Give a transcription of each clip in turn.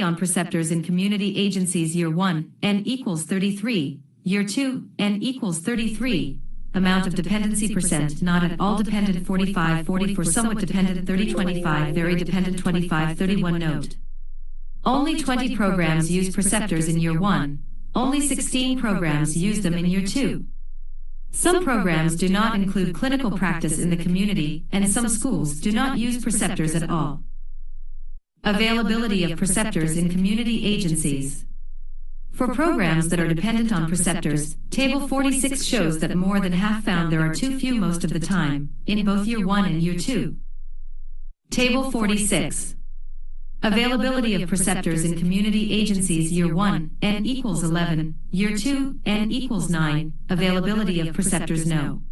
on preceptors in community agencies Year 1, N equals 33, Year 2, N equals 33, amount of dependency percent not at all dependent 45-40 for somewhat dependent 30-25 very dependent 25-31 note. Only 20 programs use preceptors in Year 1, only 16 programs use them in Year 2. Some programs do not include clinical practice in the community, and some schools do not use preceptors at all. Availability of preceptors in community agencies. For programs that are dependent on preceptors, Table 46 shows that more than half found there are too few most of the time, in both Year 1 and Year 2. Table 46. Availability of preceptors in community agencies Year 1, N equals 11, Year 2, N equals 9, availability of preceptors no.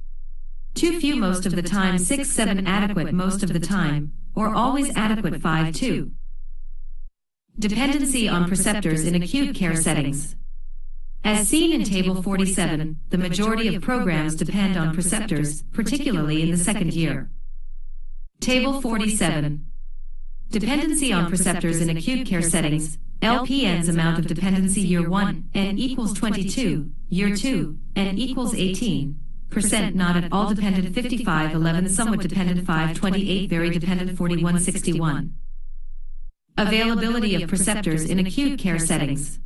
Too few most of the time 6-7 adequate most of the time, or always adequate 5-2. Dependency on preceptors in acute care settings. As seen in Table 47, the majority of programs depend on preceptors, particularly in the second year. Table 47. Dependency on preceptors in acute care settings, LPN's amount of dependency Year 1, N equals 22, Year 2, N equals 18%, not at all dependent 55-11 somewhat dependent 5-28 very dependent 41-61. Availability of preceptors in acute care settings.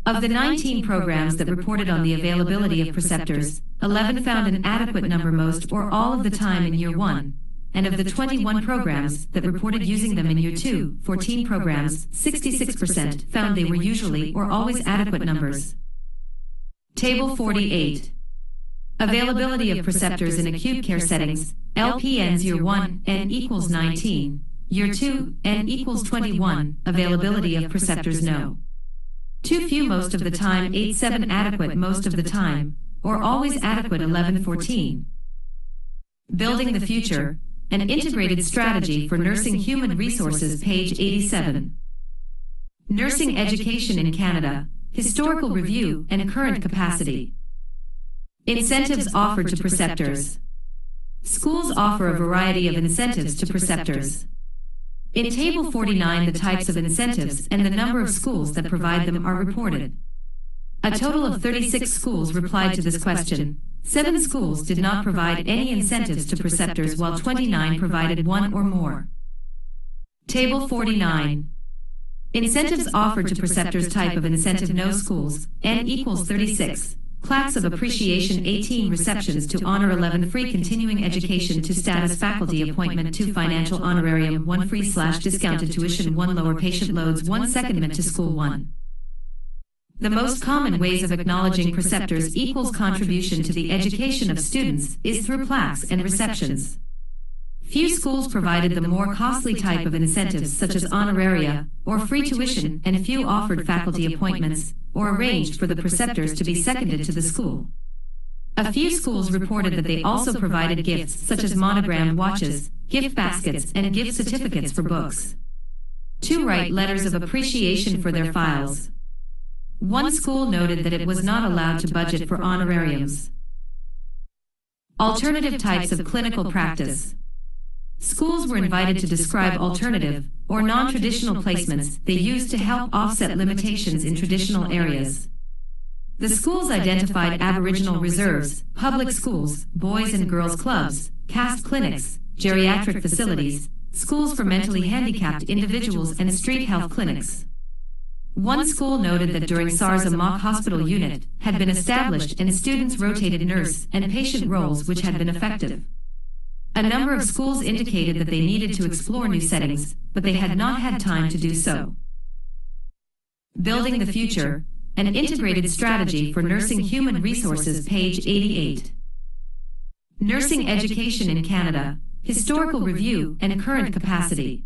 Of the 19 programs that reported on the availability of preceptors, 11 found an adequate number most or all of the time in Year 1, and of the 21 programs that reported using them in Year 2, 14 programs, 66% found they were usually or always adequate numbers. Table 48. Availability of preceptors in acute care settings, LPN's Year 1, N equals 19, Year 2, N equals 21, availability of preceptors no. Too few most of the time 8-7 adequate most of the time, or always adequate 11-14. Building the future, an integrated strategy for nursing human resources page 87. Nursing education in Canada, historical review and current capacity. Incentives offered to preceptors. Schools offer a variety of incentives to preceptors. In Table 49 the types of incentives and the number of schools that provide them are reported. A total of 36 schools replied to this question. 7 schools did not provide any incentives to preceptors while 29 provided one or more. Table 49. Incentives offered to preceptors type of incentive no schools, N equals 36. Plaques of appreciation 18 receptions to honor 11 free continuing education 2 status faculty appointment 2 financial honorarium 1 free/discounted tuition 1 lower patient loads 1 secondment to school 1. The most common ways of acknowledging preceptors equals contribution to the education of students is through plaques and receptions. Few schools provided the more costly type of incentives such as honoraria or free tuition, and few offered faculty appointments or arranged for the preceptors to be seconded to the school. A few schools reported that they also provided gifts such as monogrammed watches, gift baskets, and gift certificates for books. 2 write letters of appreciation for their files. 1 school noted that it was not allowed to budget for honorariums. Alternative types of clinical practice. Schools were invited to describe alternative or non-traditional placements they used to help offset limitations in traditional areas. The schools identified Aboriginal reserves, public schools, boys and girls clubs, caste clinics, geriatric facilities, schools for mentally handicapped individuals, and street health clinics. 1 school noted that during SARS a mock hospital unit had been established and students rotated nurse and patient roles, which had been effective. A number of schools indicated that they needed to explore new settings, but they had not had time to do so. Building the future, an integrated strategy for nursing human resources page 88. Nursing education in Canada, historical review and current capacity.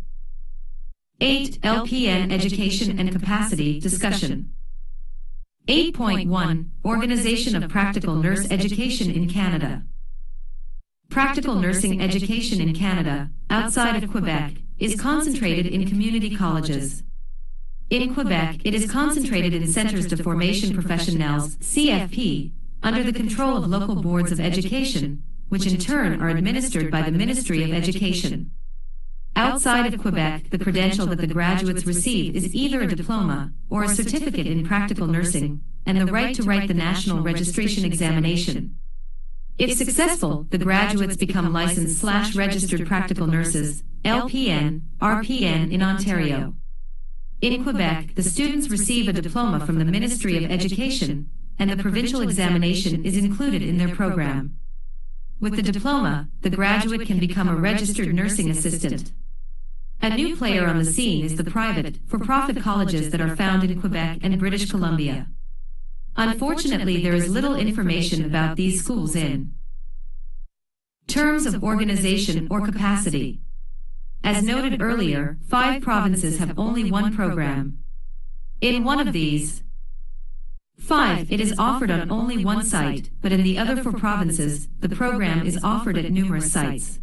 8. LPN education and capacity discussion. 8.1 Organization of practical nurse education in Canada. Practical nursing education in Canada, outside of Quebec, is concentrated in community colleges. In Quebec, it is concentrated in Centres de Formation Professionnels, CFP, under the control of local boards of education, which in turn are administered by the Ministry of Education. Outside of Quebec, the credential that the graduates receive is either a diploma or a certificate in practical nursing, and the right to write the national registration examination. If successful, the graduates become licensed/registered practical nurses, LPN, RPN in Ontario. In Quebec, the students receive a diploma from the Ministry of Education, and the provincial examination is included in their program. With the diploma, the graduate can become a registered nursing assistant. A new player on the scene is the private, for-profit colleges that are found in Quebec and British Columbia. Unfortunately, there is little information about these schools in terms of organization or capacity. As noted earlier, 5 provinces have only one program. In one of these 5, it is offered on only one site, but in the other 4 provinces, the program is offered at numerous sites.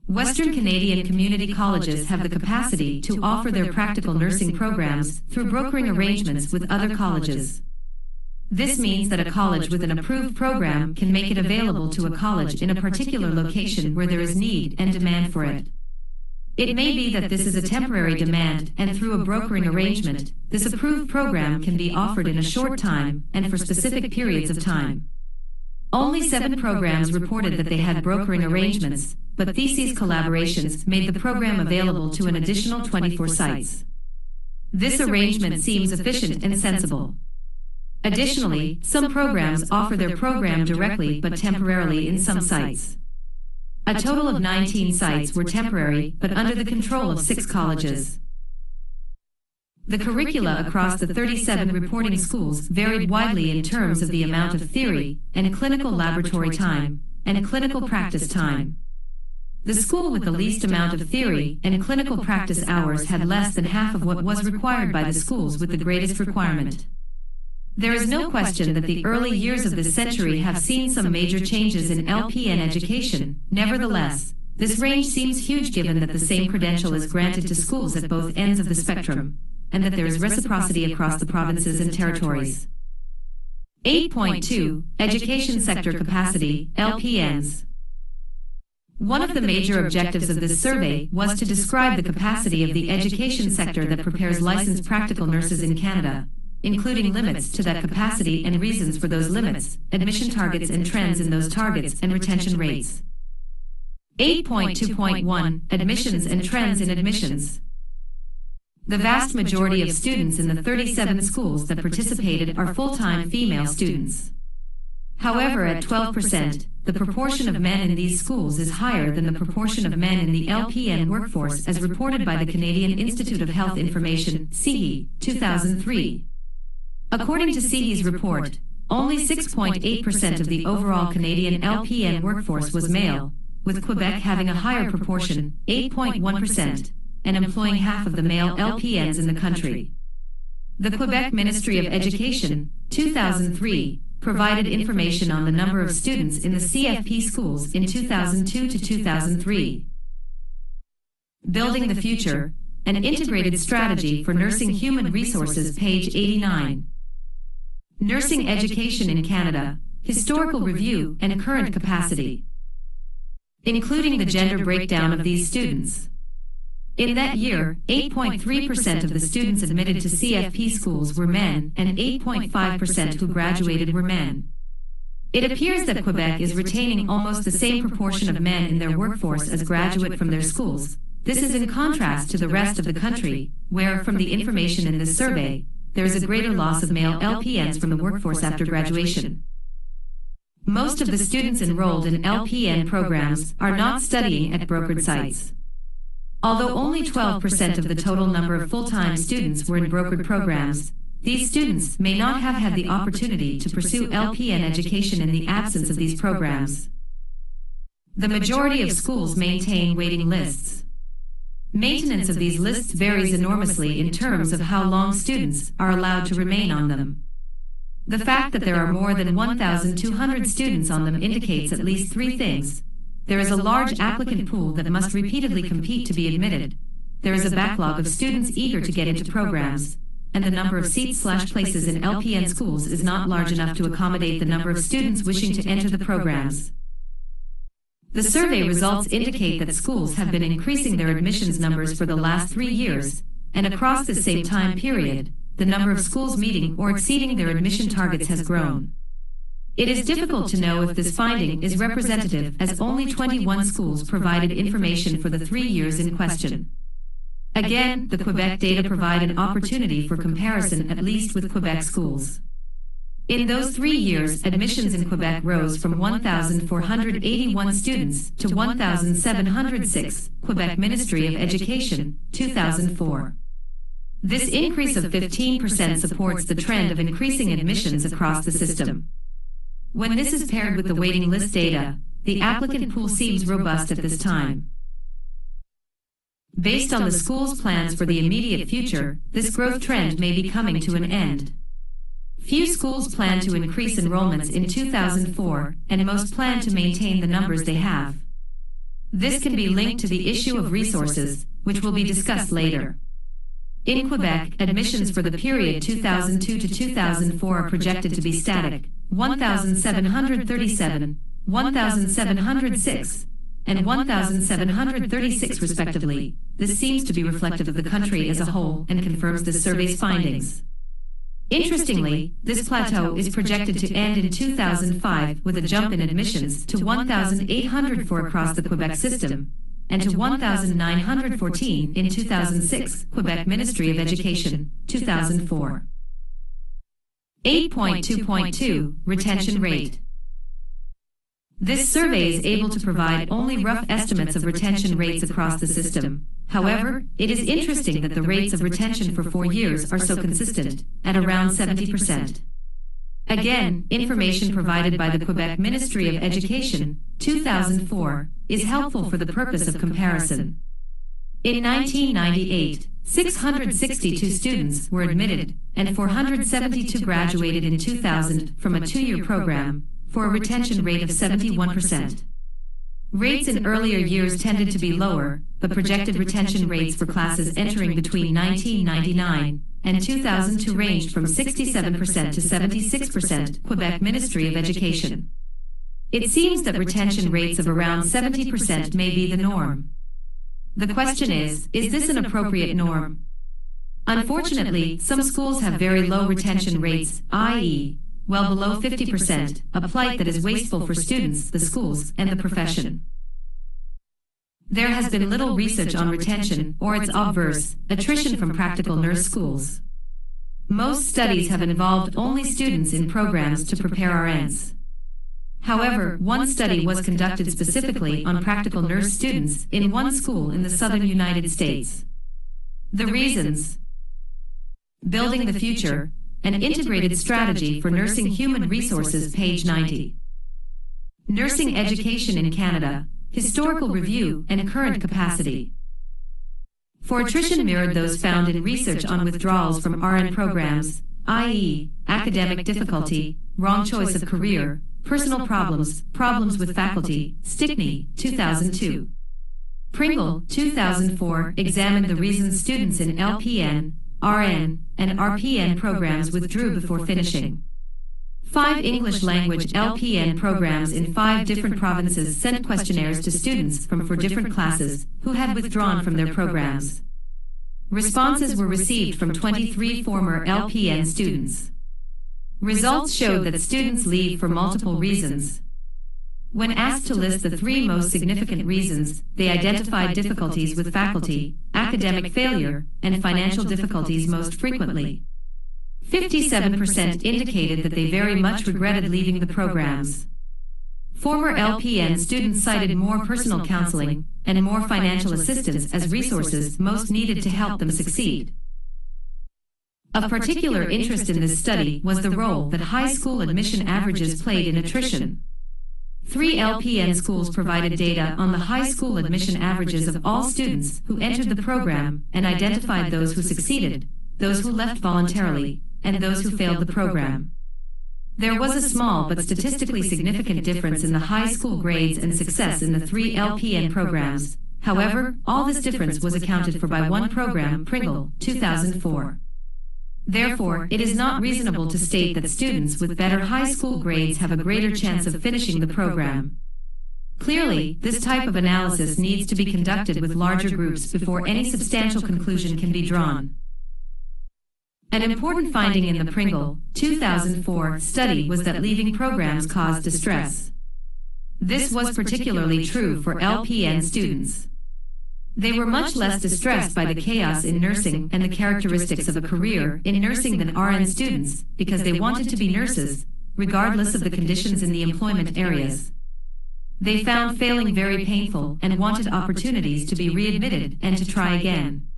Western Canadian community colleges have the capacity to offer their practical nursing programs through brokering arrangements with other colleges. This means that a college with an approved program can make it available to a college in a particular location where there is need and demand for it. It may be that this is a temporary demand, and through a brokering arrangement, this approved program can be offered in a short time and for specific periods of time. Only 7 programs reported that they had brokering arrangements, but these collaborations made the program available to an additional 24 sites. This arrangement seems efficient and sensible. Additionally, some programs offer their program directly but temporarily in some sites. A total of 19 sites were temporary but under the control of 6 colleges. The curricula across the 37 reporting schools varied widely in terms of the amount of theory and clinical laboratory time and clinical practice time. The school with the least amount of theory and clinical practice hours had less than half of what was required by the schools with the greatest requirement. There is no question that the early years of this century have seen some major changes in LPN education. Nevertheless, this range seems huge given that the same credential is granted to schools at both ends of the spectrum, and that there is reciprocity across the provinces and territories. 8.2 Education Sector Capacity, LPNs. One of the major objectives of this survey was to describe the capacity of the education sector that prepares licensed practical nurses in Canada, including limits to that capacity and reasons for those limits, admission targets and trends in those targets, and retention rates. 8.2.1 Admissions and trends in admissions. The vast majority of students in the 37 schools that participated are full-time female students. However, at 12%, the proportion of men in these schools is higher than the proportion of men in the LPN workforce as reported by the Canadian Institute of Health Information, CIHI, 2003. According to CIHI's report, only 6.8% of the overall Canadian LPN workforce was male, with Quebec having a higher proportion, 8.1%, and employing half of the male LPNs in the country. The Quebec Ministry of Education, 2003, provided information on the number of students in the CFP schools in 2002 to 2003. Building the Future, an integrated strategy for nursing human resources, page 89. Nursing education in Canada, historical review and current capacity, including the gender breakdown of these students. In that year, 8.3% of the students admitted to CFP schools were men, and 8.5% who graduated were men. It appears that Quebec is retaining almost the same proportion of men in their workforce as graduate from their schools. This is in contrast to the rest of the country, where, from the information in this survey, there is a greater loss of male LPNs from the workforce after graduation. Most of the students enrolled in LPN programs are not studying at brokered sites. Although only 12% of the total number of full-time students were in brokered programs, these students may not have had the opportunity to pursue LPN education in the absence of these programs. The majority of schools maintain waiting lists. Maintenance of these lists varies enormously in terms of how long students are allowed to remain on them. The fact that there are more than 1,200 students on them indicates at least 3 things. There is a large applicant pool that must repeatedly compete to be admitted. There is a backlog of students eager to get into programs, and the number of seats/places in LPN schools is not large enough to accommodate the number of students wishing to enter the programs. The survey results indicate that schools have been increasing their admissions numbers for the last 3 years, and across the same time period, the number of schools meeting or exceeding their admission targets has grown. It is difficult to know if this finding is representative, as only 21 schools provided information for the 3 years in question. Again, the Quebec data provide an opportunity for comparison, at least with Quebec schools. In those 3 years, admissions in Quebec rose from 1,481 students to 1,706, Quebec Ministry of Education, 2004. This increase of 15% supports the trend of increasing admissions across the system. When this is paired with the waiting list data, the applicant pool seems robust at this time. Based on the school's plans for the immediate future, this growth trend may be coming to an end. Few schools plan to increase enrollments in 2004, and most plan to maintain the numbers they have. This can be linked to the issue of resources, which will be discussed later. In Quebec, admissions for the period 2002 to 2004 are projected to be static, 1,737, 1,706, and 1,736 respectively. This seems to be reflective of the country as a whole and confirms the survey's findings. Interestingly, this plateau is projected to end in 2005 with a jump in admissions to 1,804 across the Quebec system, and to 1,914 in 2006, Quebec Ministry of Education, 2004. 8.2.2 Retention Rate. This survey is able to provide only rough estimates of retention rates across the system. However, it is interesting that the rates of retention for 4 years are so consistent, at around 70%. Again, information provided by the Quebec Ministry of Education, 2004, is helpful for the purpose of comparison. In 1998, 662 students were admitted, and 472 graduated in 2000 from a 2-year program, for a retention rate of 71%. Rates in earlier years tended to be lower, but projected retention rates for classes entering between 1999 and 2002 ranged from 67% to 76%, Quebec Ministry of Education. It seems that retention rates of around 70% may be the norm. The question is this an appropriate norm? Unfortunately, some schools have very low retention rates, i.e., well below 50%, a plight that is wasteful for students, the schools, and the profession. There has been little research on retention, or its obverse, attrition from practical nurse schools. Most studies have involved only students in programs to prepare RNs. However, one study was conducted specifically on practical nurse students in one school in the southern United States. The reasons: Building the Future, an integrated strategy for nursing human resources, page 90. Nursing education in Canada, historical review and current capacity. For attrition mirrored those found in research on withdrawals from RN programs, i.e., academic difficulty, wrong choice of career, personal problems, problems with faculty, Stickney, 2002. Pringle, 2004, examined the reasons students in LPN, RN, and RPN programs withdrew before finishing. 5 English language LPN programs in 5 different provinces sent questionnaires to students from 4 different classes who had withdrawn from their programs. Responses were received from 23 former LPN students. Results showed that students leave for multiple reasons. When asked to list the 3 most significant reasons, they identified difficulties with faculty, academic failure, and financial difficulties most frequently. 57% indicated that they very much regretted leaving the programs. Former LPN students cited more personal counseling and more financial assistance as resources most needed to help them succeed. Of particular interest in this study was the role that high school admission averages played in attrition. 3 LPN schools provided data on the high school admission averages of all students who entered the program and identified those who succeeded, those who left voluntarily, and those who failed the program. There was a small but statistically significant difference in the high school grades and success in the 3 LPN programs. However, all this difference was accounted for by one program, Pringle, 2004. Therefore, it is not reasonable to state that students with better high school grades have a greater chance of finishing the program. Clearly, this type of analysis needs to be conducted with larger groups before any substantial conclusion can be drawn. An important finding in the Pringle, 2004 study was that leaving programs caused distress. This was particularly true for LPN students. They were much less distressed by the chaos in nursing and the characteristics of a career in nursing than RN students because they wanted to be nurses, regardless of the conditions in the employment areas. They found failing very painful and wanted opportunities to be readmitted and to try again.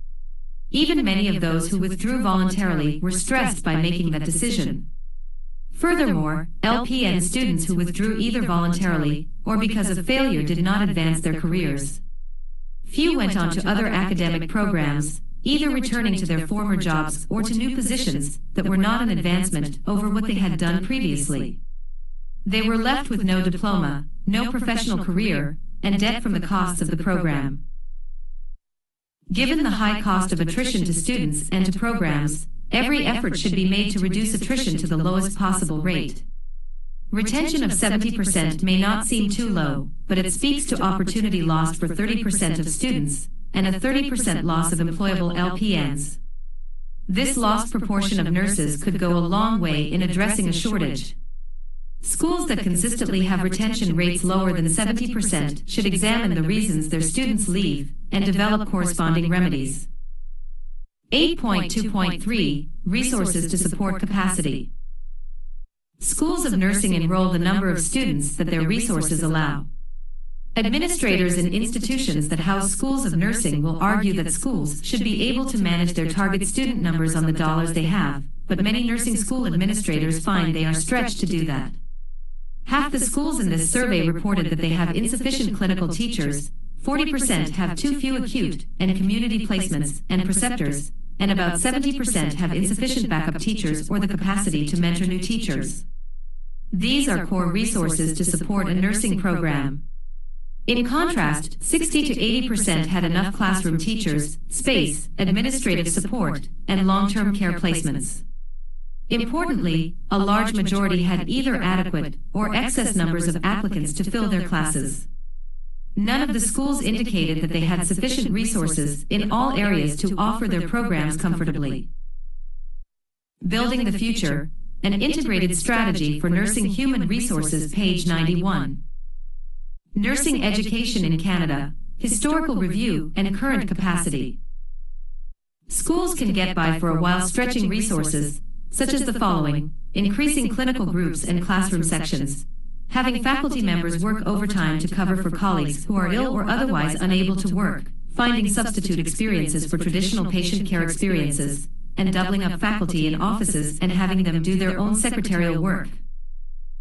Even many of those who withdrew voluntarily were stressed by making that decision. Furthermore, LPN students who withdrew either voluntarily or because of failure did not advance their careers. Few went on to other academic programs, either returning to their former jobs or to new positions that were not an advancement over what they had done previously. They were left with no diploma, no professional career, and debt from the costs of the program. Given the high cost of attrition to students and to programs, every effort should be made to reduce attrition to the lowest possible rate. Retention of 70% may not seem too low, but it speaks to opportunity lost for 30% of students and a 30% loss of employable LPNs. This lost proportion of nurses could go a long way in addressing a shortage. Schools that consistently have retention rates lower than 70% should examine the reasons their students leave and develop corresponding remedies. 8.2.3 Resources to support capacity. Schools of nursing enroll the number of students that their resources allow. Administrators in institutions that house schools of nursing will argue that schools should be able to manage their target student numbers on the dollars they have, but many nursing school administrators find they are stretched to do that. Half the schools in this survey reported that they have insufficient clinical teachers, 40% have too few acute and community placements and preceptors, and about 70% have insufficient backup teachers or the capacity to mentor new teachers. These are core resources to support a nursing program. In contrast, 60 to 80% had enough classroom teachers, space, administrative support, and long-term care placements. Importantly, a large majority had either adequate or excess numbers of applicants to fill their classes. None of the schools indicated that they had sufficient resources in all areas to offer their programs comfortably. Building the Future, an integrated strategy for nursing human resources, page 91. Nursing education in Canada, historical review and current capacity. Schools can get by for a while stretching resources, such as the following: increasing clinical groups and classroom sections, having faculty members work overtime to cover for colleagues who are ill or otherwise unable to work, finding substitute experiences for traditional patient care experiences, and doubling up faculty in offices and having them do their own secretarial work.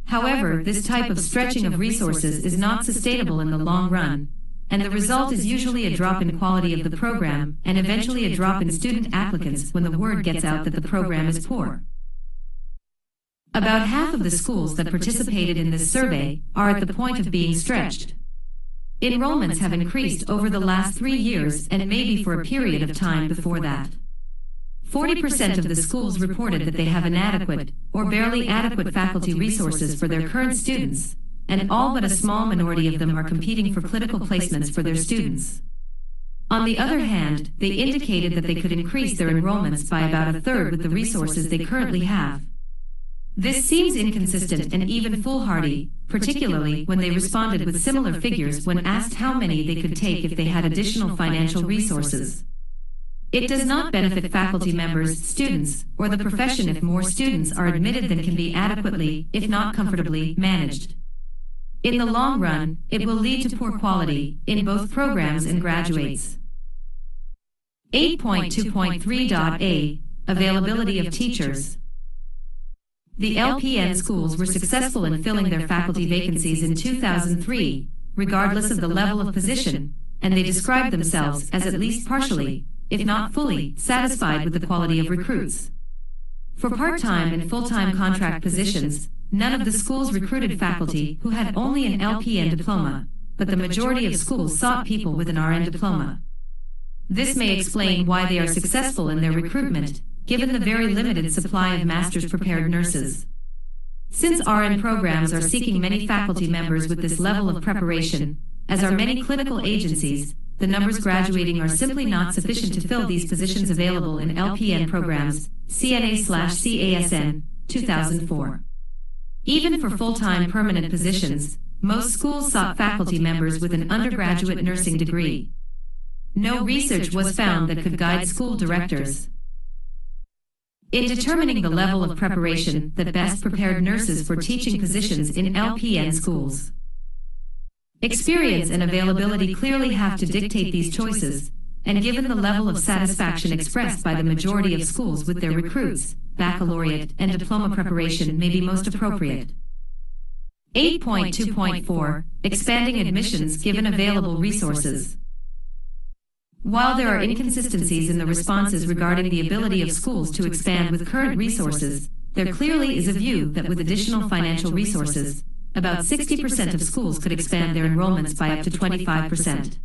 However, this type of stretching of resources is not sustainable in the long run, and the result is usually a drop in quality of the program and eventually a drop in student applicants when the word gets out that the program is poor. About half of the schools that participated in this survey are at the point of being stretched. Enrollments have increased over the last 3 years and maybe for a period of time before that. 40% of the schools reported that they have inadequate or barely adequate faculty resources for their current students, and all but a small minority of them are competing for clinical placements for their students. On the other hand, they indicated that they could increase their enrollments by about a third with the resources they currently have. This seems inconsistent and even foolhardy, particularly when they responded with similar figures when asked how many they could take if they had additional financial resources. It does not benefit faculty members, students, or the profession if more students are admitted than can be adequately, if not comfortably, managed. In the long run, it will lead to poor quality in both programs and graduates. 8.2.3.a Availability of teachers. The LPN schools were successful in filling their faculty vacancies in 2003, regardless of the level of position, and they described themselves as at least partially, if not fully, satisfied with the quality of recruits. For part-time and full-time contract positions, none of the schools recruited faculty who had only an LPN diploma, but the majority of schools sought people with an RN diploma. This may explain why they are successful in their recruitment, given the very limited supply of master's-prepared nurses. Since RN programs are seeking many faculty members with this level of preparation, as are many clinical agencies, the numbers graduating are simply not sufficient to fill these positions available in LPN programs, CNA/CASN, 2004. Even for full-time permanent positions, most schools sought faculty members with an undergraduate nursing degree. No research was found that could guide school directors in determining the level of preparation that best prepared nurses for teaching positions in LPN schools. Experience and availability clearly have to dictate these choices, and given the level of satisfaction expressed by the majority of schools with their recruits, baccalaureate and diploma preparation may be most appropriate. 8.2.4 Expanding admissions given available resources. While there are inconsistencies in the responses regarding the ability of schools to expand with current resources, there clearly is a view that with additional financial resources, about 60% of schools could expand their enrollments by up to 25%.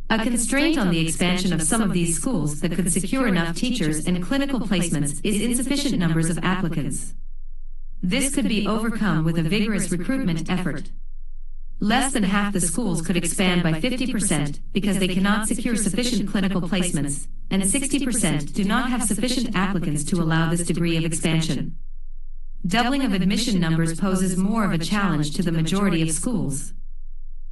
A constraint on the expansion of some of these schools that could secure enough teachers and clinical placements is insufficient numbers of applicants. This could be overcome with a vigorous recruitment effort. Less than half the schools could expand by 50% because they cannot secure sufficient clinical placements, and 60% do not have sufficient applicants to allow this degree of expansion. Doubling of admission numbers poses more of a challenge to the majority of schools.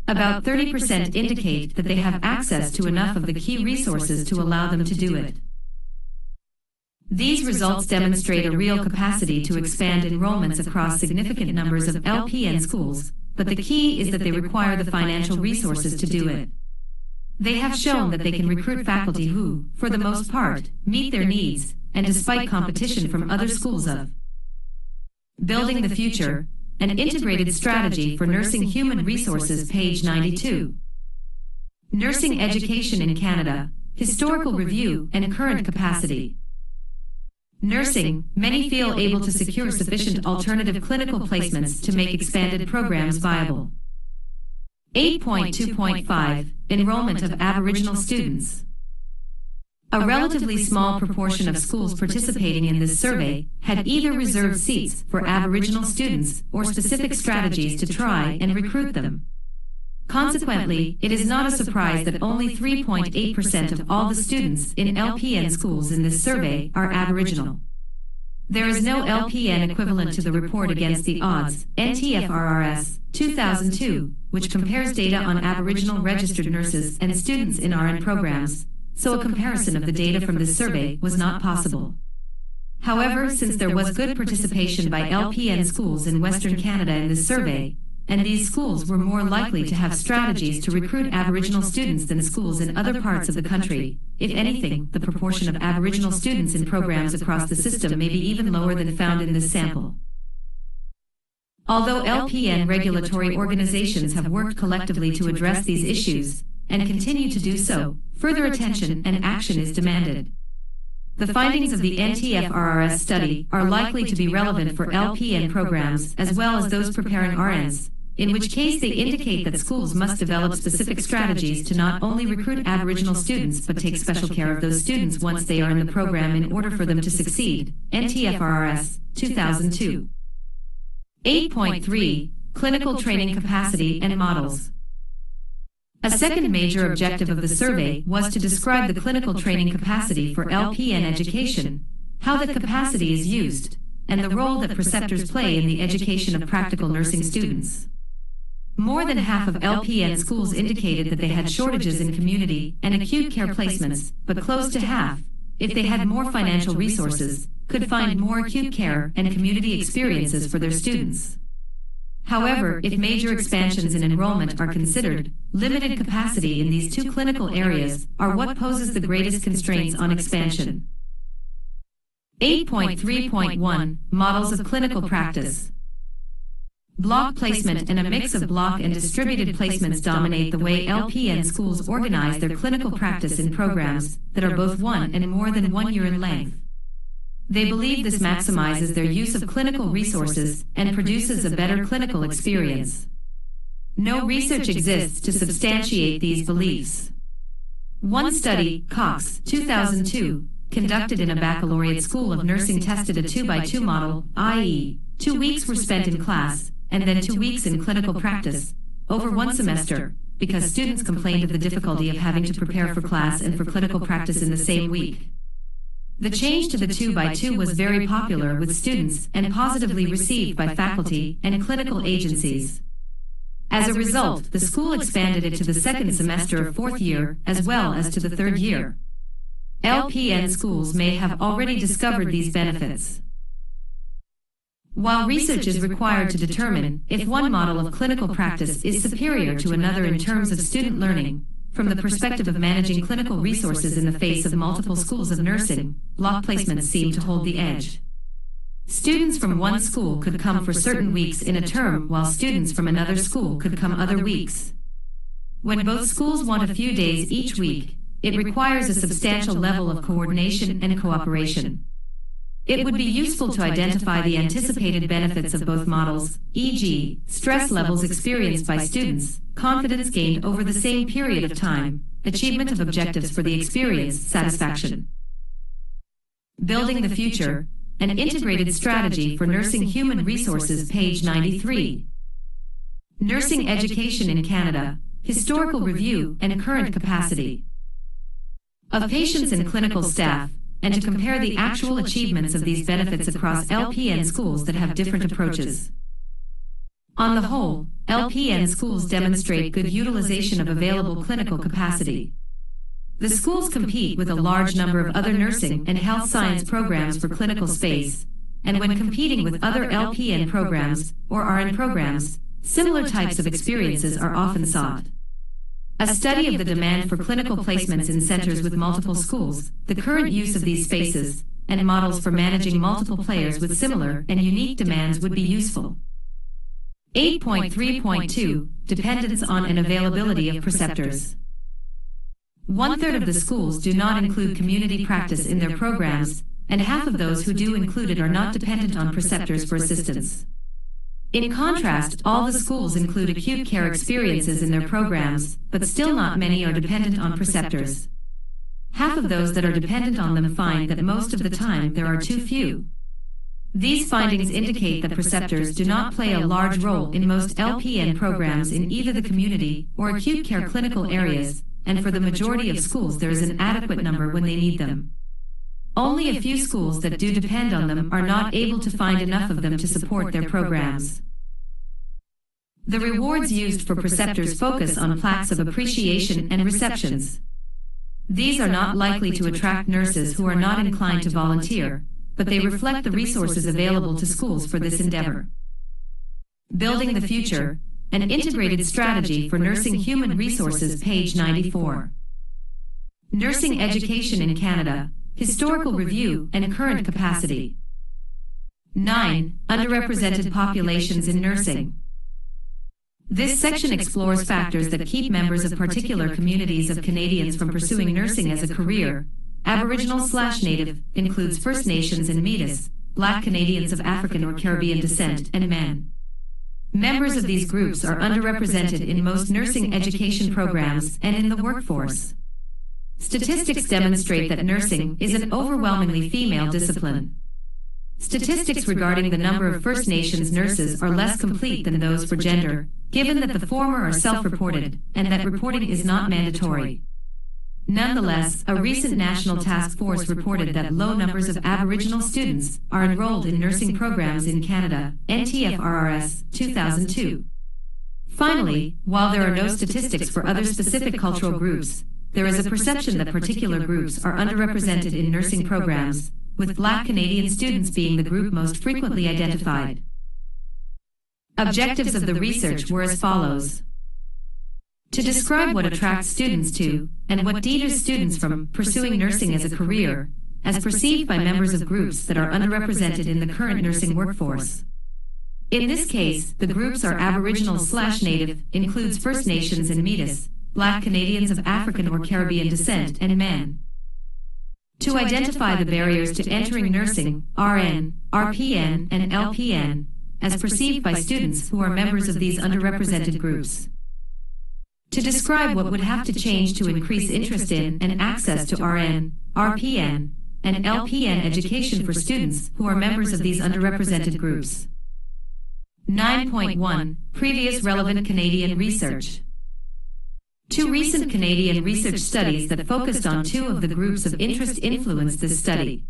About 30% indicate that they have access to enough of the key resources to allow them to do it. These results demonstrate a real capacity to expand enrollments across significant numbers of LPN schools, but the key is that they require the financial resources to do it. They have shown that they can recruit faculty who, for the most part, meet their needs, and despite competition from other schools of Building the Future, an integrated strategy for nursing human resources, page 92. Nursing education in Canada, historical review and current capacity. Nursing, many feel able to secure sufficient alternative clinical placements to make expanded programs viable. 8.2.5 Enrollment of Aboriginal students. A relatively small proportion of schools participating in this survey had either reserved seats for Aboriginal students or specific strategies to try and recruit them. Consequently, it is not a surprise that only 3.8% of all the students in LPN schools in this survey are Aboriginal. There is no LPN equivalent to the Report Against the Odds, NTFRRS, 2002, which compares data on Aboriginal registered nurses and students in RN programs, so a comparison of the data from this survey was not possible. However, since there was good participation by LPN schools in Western Canada in this survey, and these schools were more likely to have strategies to recruit Aboriginal students than schools in other parts of the country, if anything, the proportion of Aboriginal students in programs across the system may be even lower than found in this sample. Although LPN regulatory organizations have worked collectively to address these issues, and continue to do so, further attention and action is demanded. The findings of the NTFRRS study are likely to be relevant for LPN programs as well as those preparing RNs, in which case they indicate that schools must develop specific strategies to not only recruit Aboriginal students but take special care of those students once they are in the program in order for them to succeed. NTFRRS, 2002. 8.3 Clinical Training Capacity and Models. A second major objective of the survey was to describe the clinical training capacity for LPN education, how that capacity is used, and the role that preceptors play in the education of practical nursing students. More than half of LPN schools indicated that they had shortages in community and acute care placements, but close to half, if they had more financial resources, could find more acute care and community experiences for their students. However, if major expansions in enrollment are considered, limited capacity in these two clinical areas are what poses the greatest constraints on expansion. 8.3.1 Models of Clinical Practice. Block placement and a mix of block and distributed placements dominate the way LPN schools organize their clinical practice in programs that are both 1 and more than 1 year in length. They believe this maximizes their use of clinical resources and produces a better clinical experience. No research exists to substantiate these beliefs. One study, Cox, 2002, conducted in a baccalaureate school of nursing tested a 2x2 model, i.e., 2 weeks were spent in class, and then 2 weeks in clinical practice, over one semester, because students complained of the difficulty of having to prepare for class and for clinical practice in the same week. The change to the 2-by-2 was very popular with students and positively received by faculty and clinical agencies. As a result, the school expanded it to the second semester of fourth year as well as to the third year. LPN schools may have already discovered these benefits. While research is required to determine if one model of clinical practice is superior to another in terms of student learning, from the perspective of managing clinical resources in the face of multiple schools of nursing, block placements seem to hold the edge. Students from one school could come for certain weeks in a term while students from another school could come other weeks. When both schools want a few days each week, it requires a substantial level of coordination and cooperation. It would be useful to identify the anticipated benefits of both models, e.g., stress levels experienced by students, confidence gained over the same period of time, achievement of objectives for the experience, satisfaction. Building the future, an integrated strategy for nursing human resources, page 93. Nursing education in Canada, historical review and current capacity of patients and clinical staff, and to compare the actual achievements of these benefits across LPN schools that have different approaches. On the whole, LPN schools demonstrate good utilization of available clinical capacity. The schools compete with a large number of other nursing and health science programs for clinical space, and when competing with other LPN programs or RN programs, similar types of experiences are often sought. A study of the demand for clinical placements in centers with multiple schools, the current use of these spaces, and models for managing multiple players with similar and unique demands would be useful. 8.3.2 Dependence on and availability of preceptors. 1/3 of the schools do not include community practice in their programs, and half of those who do include it are not dependent on preceptors for assistance. In contrast, all the schools include acute care experiences in their programs, but still not many are dependent on preceptors. Half of those that are dependent on them find that most of the time there are too few. These findings indicate that preceptors do not play a large role in most LPN programs in either the community or acute care clinical areas, and for the majority of schools there is an adequate number when they need them. Only a few schools that do depend on them are not able to find enough of them to support their programs. The rewards used for preceptors focus on plaques of appreciation and receptions. These are not likely to attract nurses who are not inclined to volunteer, but they reflect the resources available to schools for this endeavor. Building the future, an integrated strategy for nursing human resources, page 94. Nursing education in Canada, historical review and current capacity. 9. Underrepresented populations in nursing. This section explores factors that keep members of particular communities of Canadians from pursuing nursing as a career. Aboriginal/Native includes First Nations and Métis, Black Canadians of African or Caribbean descent, and men. Members of these groups are underrepresented in most nursing education programs and in the workforce. Statistics demonstrate that nursing is an overwhelmingly female discipline. Statistics regarding the number of First Nations nurses are less complete than those for gender, given that the former are self-reported and that reporting is not mandatory. Nonetheless, a recent national task force reported that low numbers of Aboriginal students are enrolled in nursing programs in Canada, NTFRRS 2002. Finally, while there are no statistics for other specific cultural groups, there is a perception that particular groups are underrepresented in nursing programs, with Black Canadian students being the group most frequently identified. Objectives of the research were as follows. To describe what attracts students to, and what deters students from, pursuing nursing as a career, as perceived by members of groups that are underrepresented in the current nursing workforce. In this case, the groups are Aboriginal/Native, includes First Nations and Métis, Black Canadians of African or Caribbean descent, and men. To identify the barriers to entering nursing, RN, RPN, and LPN, as perceived by students who are members of these underrepresented groups. To describe what would have to change to increase interest in and access to RN, RPN, and LPN education for students who are members of these underrepresented groups. 9.1 Previous relevant Canadian research. 2 recent Canadian research studies that focused on 2 of the groups of interest influenced this study.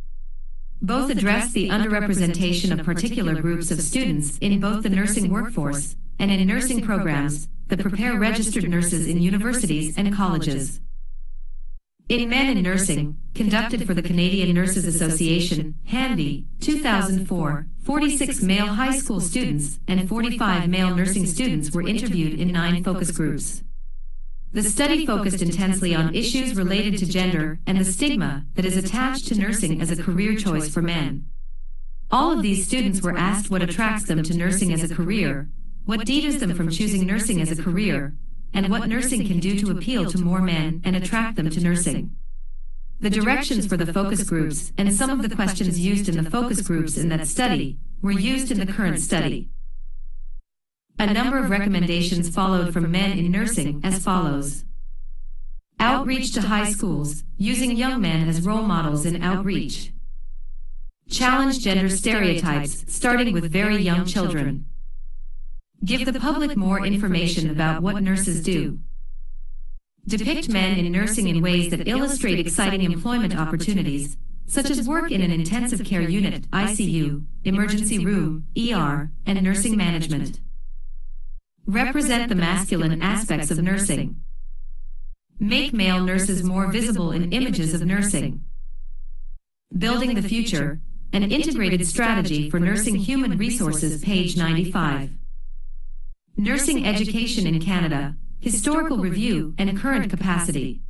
Both address the underrepresentation of particular groups of students in both the nursing workforce and in nursing programs that prepare registered nurses in universities and colleges. In Men in Nursing, conducted for the Canadian Nurses Association, HANVI, 2004, 46 male high school students and 45 male nursing students were interviewed in 9 focus groups. The study focused intensely on issues related to gender and the stigma that is attached to nursing as a career choice for men. All of these students were asked what attracts them to nursing as a career, what deters them from choosing nursing as a career, and what nursing can do to appeal to more men and attract them to nursing. The directions for the focus groups and some of the questions used in the focus groups in that study were used in the current study. A number of recommendations followed from Men in Nursing as follows. Outreach to high schools, using young men as role models in outreach. Challenge gender stereotypes, starting with very young children. Give the public more information about what nurses do. Depict men in nursing in ways that illustrate exciting employment opportunities, such as work in an intensive care unit, ICU, emergency room, ER, and nursing management. Represent the masculine aspects of nursing. Make male nurses more visible in images of nursing. Building the Future, an integrated strategy for nursing human resources, page 95. Nursing education in Canada, historical review and current capacity.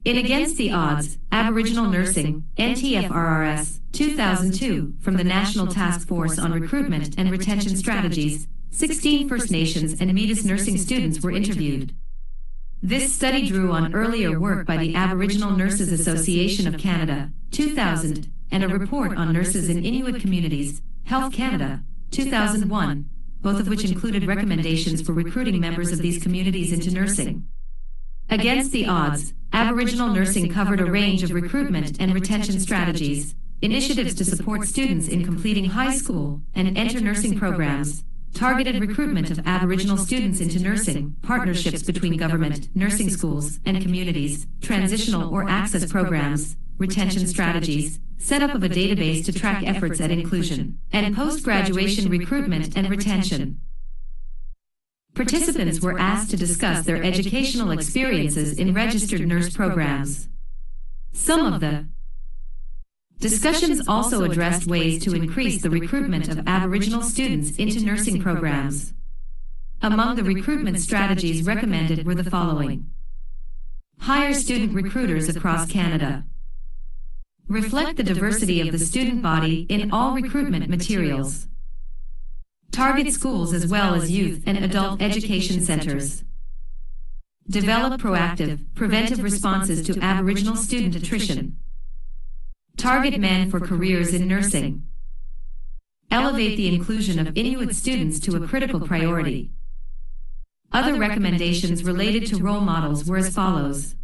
In Against the Odds, Aboriginal Nursing, NTFRRS, 2002, from the National Task Force on Recruitment and Retention Strategies, 16 First Nations and Métis nursing students were interviewed. This study drew on earlier work by the Aboriginal Nurses Association of Canada, 2000, and a report on nurses in Inuit communities, Health Canada, 2001, both of which included recommendations for recruiting members of these communities into nursing. Against the Odds, Aboriginal Nursing covered a range of recruitment and retention strategies, initiatives to support students in completing high school and enter nursing programs, targeted recruitment of Aboriginal students into nursing, partnerships between government, nursing schools, and communities, transitional or access programs, retention strategies, setup of a database to track efforts at inclusion, and post-graduation recruitment and retention. Participants were asked to discuss their educational experiences in registered nurse programs. Some of the discussions also addressed ways to increase the recruitment of Aboriginal students into nursing programs. Among the recruitment strategies recommended were the following. Hire student recruiters across Canada. Reflect the diversity of the student body in all recruitment materials. Target schools as well as youth and adult education centers. Develop proactive, preventive responses to Aboriginal student attrition. Target men for careers in nursing. Elevate the inclusion of Inuit students to a critical priority. Other recommendations related to role models were as follows.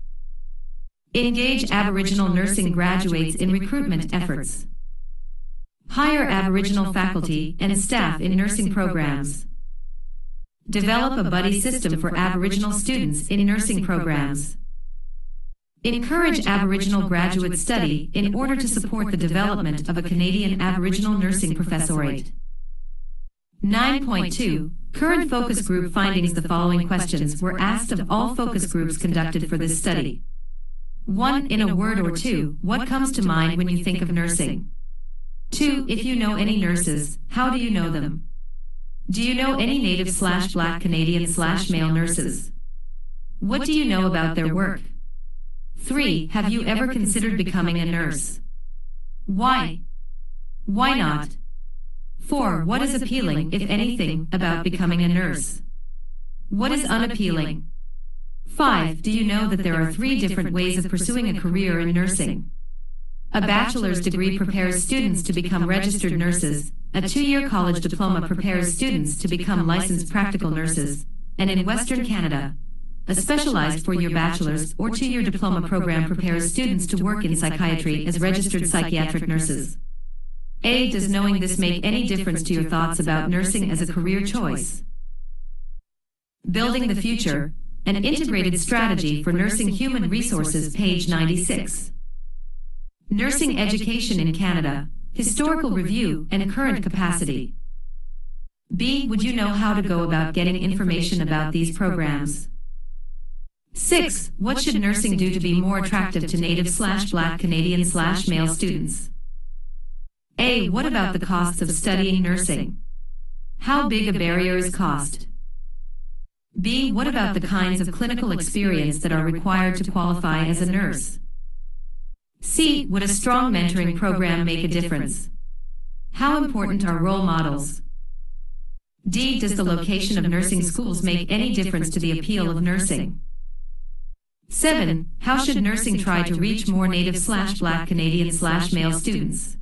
Engage Aboriginal nursing graduates in recruitment efforts. Hire Aboriginal faculty and staff in nursing programs. Develop a buddy system for Aboriginal students in nursing programs. Encourage Aboriginal graduate study in order to support the development of a Canadian Aboriginal nursing professorate. 9.2 Current focus group findings. The following questions were asked of all focus groups conducted for this study. 1. In a word or 2, what comes to mind when you think of nursing? 2. If you know any nurses, how do you know them? Do you know any Native/Black Canadian/male nurses? What do you know about their work? 3. Have you ever considered becoming a nurse? Why? Why not? 4. What is appealing, if anything, about becoming a nurse? What is unappealing? 5. Do you know that there are 3 different ways of pursuing a career in nursing? A bachelor's degree prepares students to become registered nurses, a 2-year college diploma prepares students to become licensed practical nurses, and in Western Canada, a specialized 4-year bachelor's or 2-year diploma program prepares students to work in psychiatry as registered psychiatric nurses. A. Does knowing this make any difference to your thoughts about nursing as a career choice? Building the Future, an integrated strategy for nursing human resources, page 96. Nursing education in Canada, historical review and current capacity. B. Would you know how to go about getting information about these programs? 6. What should nursing do to be more attractive to Native/Black Canadian/male students? A. What about the costs of studying nursing? How big a barrier is cost? B. What about the kinds of clinical experience that are required to qualify as a nurse? C. Would a strong mentoring program make a difference? How important are role models? D. Does the location of nursing schools make any difference to the appeal of nursing? 7. How should nursing try to reach more Native/Black Canadian/male students?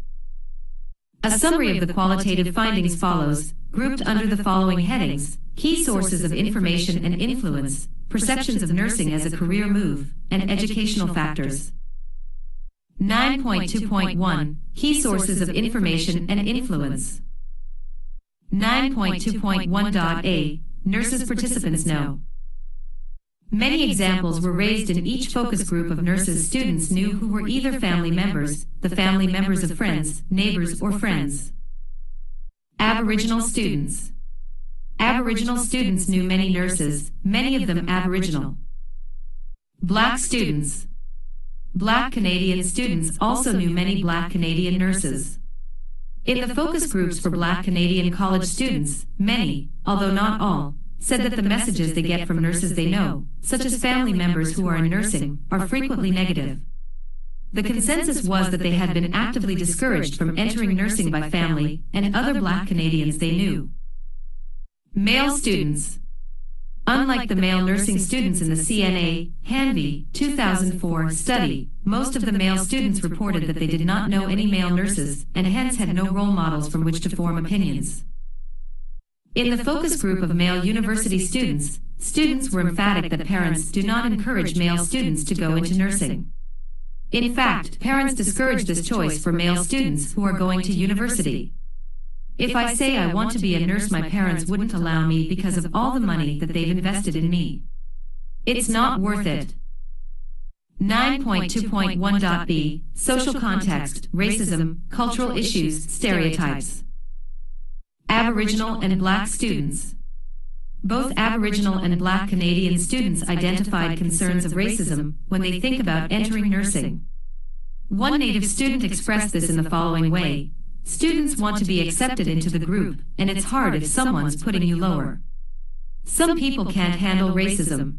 A summary of the qualitative findings follows, grouped under the following headings: key sources of information and influence, perceptions of nursing as a career move, and educational factors. 9.2.1 Key sources of information and influence. 9.2.1.a Nurses participants know. Many examples were raised in each focus group of nurses students knew who were either family members, the family members of friends, neighbors, or friends. Aboriginal students. Aboriginal students knew many nurses, many of them Aboriginal. Black students. Black Canadian students also knew many Black Canadian nurses. In the focus groups for Black Canadian college students, many, although not all, said that the messages they get from nurses they know, such as family members who are in nursing, are frequently negative. The consensus was that they had been actively discouraged from entering nursing by family and other Black Canadians they knew. Male students. Unlike the male nursing students in the CNA Hanvey 2004 study, most of the male students reported that they did not know any male nurses and hence had no role models from which to form opinions. In the focus group of male university students, students were emphatic that parents do not encourage male students to go into nursing. In fact, parents discourage this choice for male students who are going to university. If I say I want to be a nurse, my parents wouldn't allow me because of all the money that they've invested in me. It's not worth it. 9.2.1.b Social context, racism, cultural issues, stereotypes. Aboriginal and Black students. Both Aboriginal and Black Canadian students identified concerns of racism when they think about entering nursing. One Native student expressed this in the following way: students want to be accepted into the group, and it's hard if someone's putting you lower. Some people can't handle racism.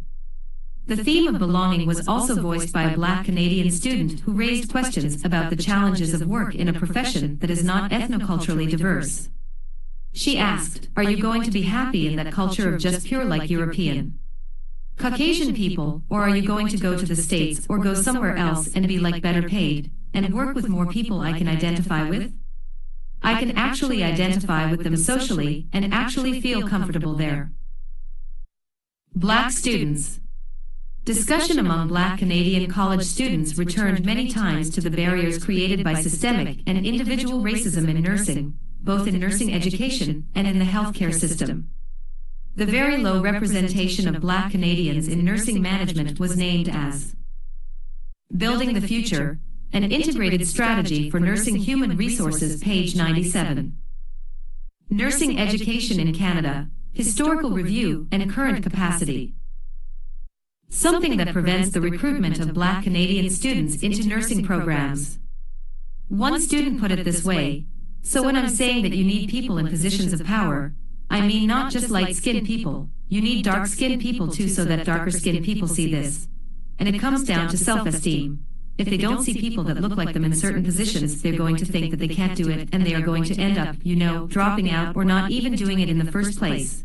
The theme of belonging was also voiced by a Black Canadian student who raised questions about the challenges of work in a profession that is not ethnoculturally diverse. She asked, "Are you going to be happy in that culture of just pure like European Caucasian people, or are you going to go to the States or go somewhere else and be like better paid, and work with more people I can identify with? I can actually identify with them socially and actually feel comfortable there." Black students. Discussion among Black Canadian college students returned many times to the barriers created by systemic and individual racism in nursing, both in nursing education and in the healthcare system. The very low representation of Black Canadians in nursing management was named as Building the Future, an integrated strategy for nursing human resources, page 97. Nursing education in Canada, historical review and current capacity. Something that prevents the recruitment of Black Canadian students into nursing programs. One student put it this way: "So when I'm saying that you need people in positions of power, I mean not just light-skinned people, you need dark-skinned people too, so that darker-skinned people see this. And it comes down to self-esteem. If they don't see people that look like them in certain positions, they're going to think that they can't do it, and they are going to end up, dropping out or not even doing it in the first place."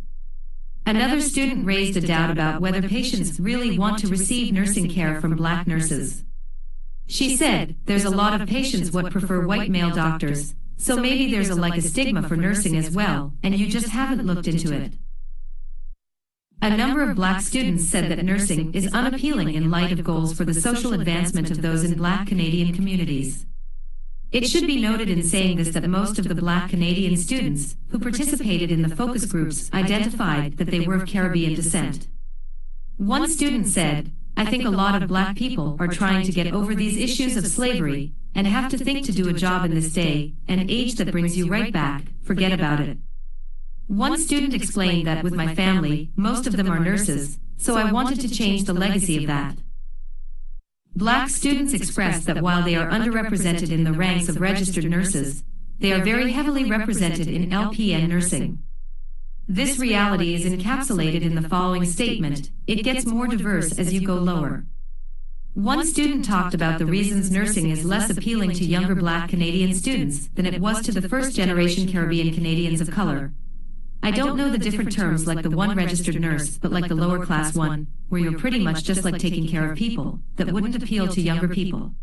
Another student raised a doubt about whether patients really want to receive nursing care from Black nurses. She said, "There's a lot of patients what prefer white male doctors, so maybe there's a stigma for nursing as well, and you just haven't looked into it." A number of Black students said that nursing is unappealing in light of goals for the social advancement of those in Black Canadian communities. It should be noted in saying this that most of the Black Canadian students who participated in the focus groups identified that they were of Caribbean descent. One student said, "I think a lot of Black people are trying to get over these issues of slavery and have to think to do a job in this day and age that brings you right back, forget about it." One student explained that with my family, most of them are nurses, so I wanted to change the legacy of that. Black students expressed that while they are underrepresented in the ranks of registered nurses, they are very heavily represented in LPN nursing. This reality is encapsulated in the following statement: "It gets more diverse as you go lower." One student talked about the reasons nursing is less appealing to younger Black Canadian students than it was to the first-generation Caribbean Canadians of color. "I don't know the different terms like the one registered nurse, but like the lower class one, where you're pretty much just like taking care of people, that wouldn't appeal to younger people.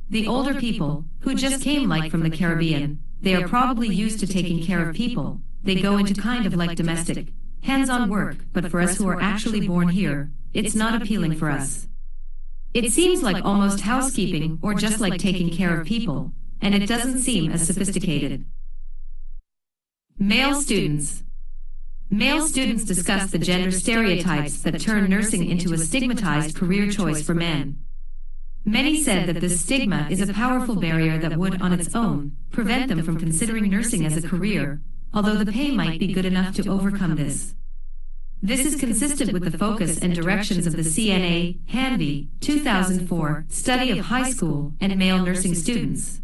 The older people, who just came like from the Caribbean, they are probably used to taking care of people. They go into kind of like domestic, hands-on work, but for us who are actually born here, it's not appealing for us. It seems like almost housekeeping or just like taking care of people, and it doesn't seem as sophisticated." Male students. Male students discuss the gender stereotypes that turn nursing into a stigmatized career choice for men. Many said that this stigma is a powerful barrier that would, on its own, prevent them from considering nursing as a career, although the pay might be good enough to overcome this. This is consistent with the focus and directions of the CNA Hanvey 2004 study of high school and male nursing students.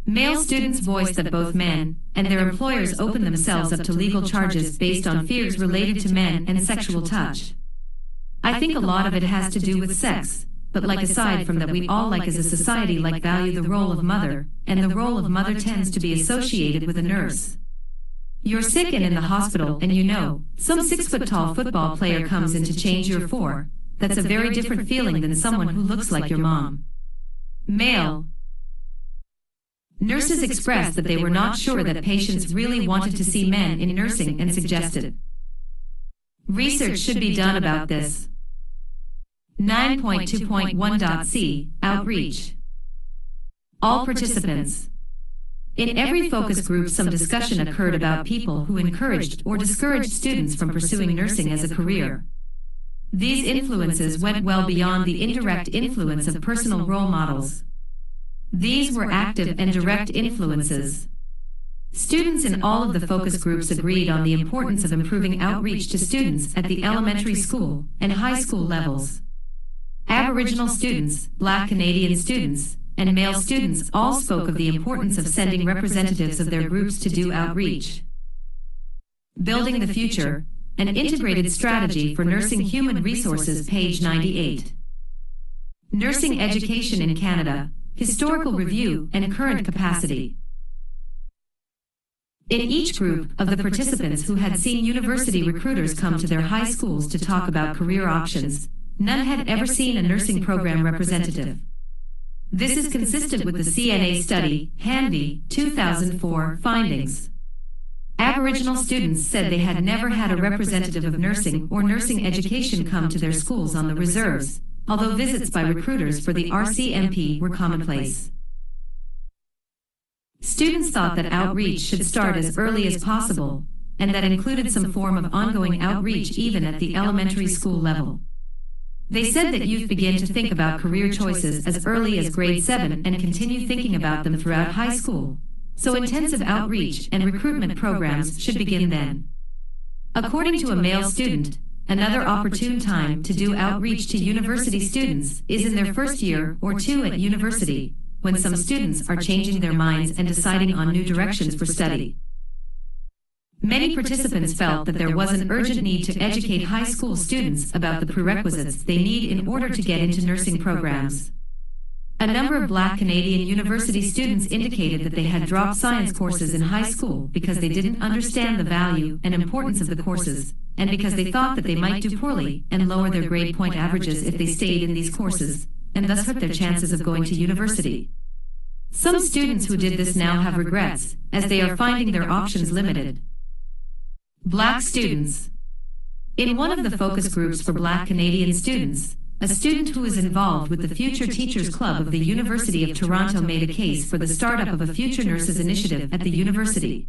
Male students voiced that both men and their employers open themselves up to legal charges based on fears related to men and sexual touch. I think a lot of it has to do with sex, but like aside from that, we all like as a society like value the role of mother, and the role of mother tends to be associated with a nurse. You're sick and in the hospital and you know, some 6-foot-tall football player comes in to change your 4. That's a very different feeling than someone who looks like your mom. Male. Nurses expressed that they were not sure that patients really wanted to see men in nursing and suggested research should be done about this. 9.2.1.c Outreach. All participants. In every focus group, some discussion occurred about people who encouraged or discouraged students from pursuing nursing as a career. These influences went well beyond the indirect influence of personal role models. These were active and direct influences. Students in all of the focus groups agreed on the importance of improving outreach to students at the elementary school and high school levels. Aboriginal students, Black Canadian students, and male students all spoke of the importance of sending representatives of their groups to do outreach. Building the Future, an integrated strategy for nursing human resources, page 98. Nursing education in Canada, historical review and current capacity. In each group of the participants who had seen university recruiters come to their high schools to talk about career options, none had ever seen a nursing program representative. This is consistent with the CNA study, Hanvey 2004 findings. Aboriginal students said they had never had a representative of nursing or nursing education come to their schools on the reserves, although visits by recruiters for the RCMP were commonplace. Students thought that outreach should start as early as possible, and that included some form of ongoing outreach even at the elementary school level. They said that youth begin to think about career choices as early as grade 7 and continue thinking about them throughout high school, so intensive outreach and recruitment programs should begin then. According to a male student, another opportune time to do outreach to university students is in their first year or 2 at university, when some students are changing their minds and deciding on new directions for study. Many participants felt that there was an urgent need to educate high school students about the prerequisites they need in order to get into nursing programs. A number of Black Canadian university students indicated that they had dropped science courses in high school because they didn't understand the value and importance of the courses, and because they thought that they might do poorly and lower their grade point averages if they stayed in these courses, and thus hurt their chances of going to university. Some students who did this now have regrets, as they are finding their options limited. Black students. In one of the focus groups for Black Canadian students, a student who is involved with the Future Teachers Club of the University of Toronto made a case for the startup of a Future Nurses initiative at the university.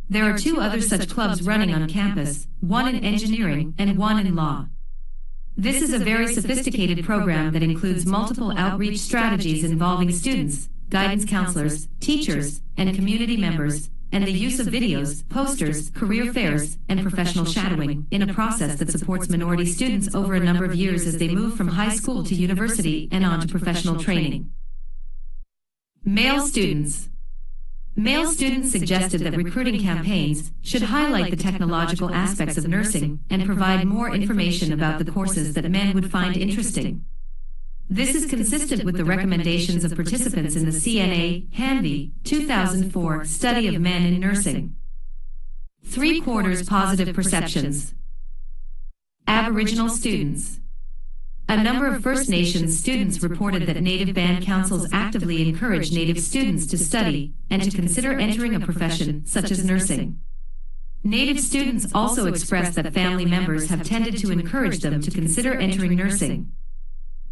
There are 2 other such clubs running on campus, one in engineering and one in law. This is a very sophisticated program that includes multiple outreach strategies involving students, guidance counselors, teachers, and community members, and the use of videos, posters, career fairs, and professional shadowing in a process that supports minority students over a number of years as they move from high school to university and on to professional training. Male students. Male students suggested that recruiting campaigns should highlight the technological aspects of nursing and provide more information about the courses that men would find interesting. This is consistent with the recommendations of participants in the CNA Hanvey 2004 study of men in nursing. 3/4 positive perceptions. Aboriginal students. A number of First Nations students reported that Native band councils actively encourage Native students to study and to consider entering a profession such as nursing. Native students also expressed that family members have tended to encourage them to consider entering nursing.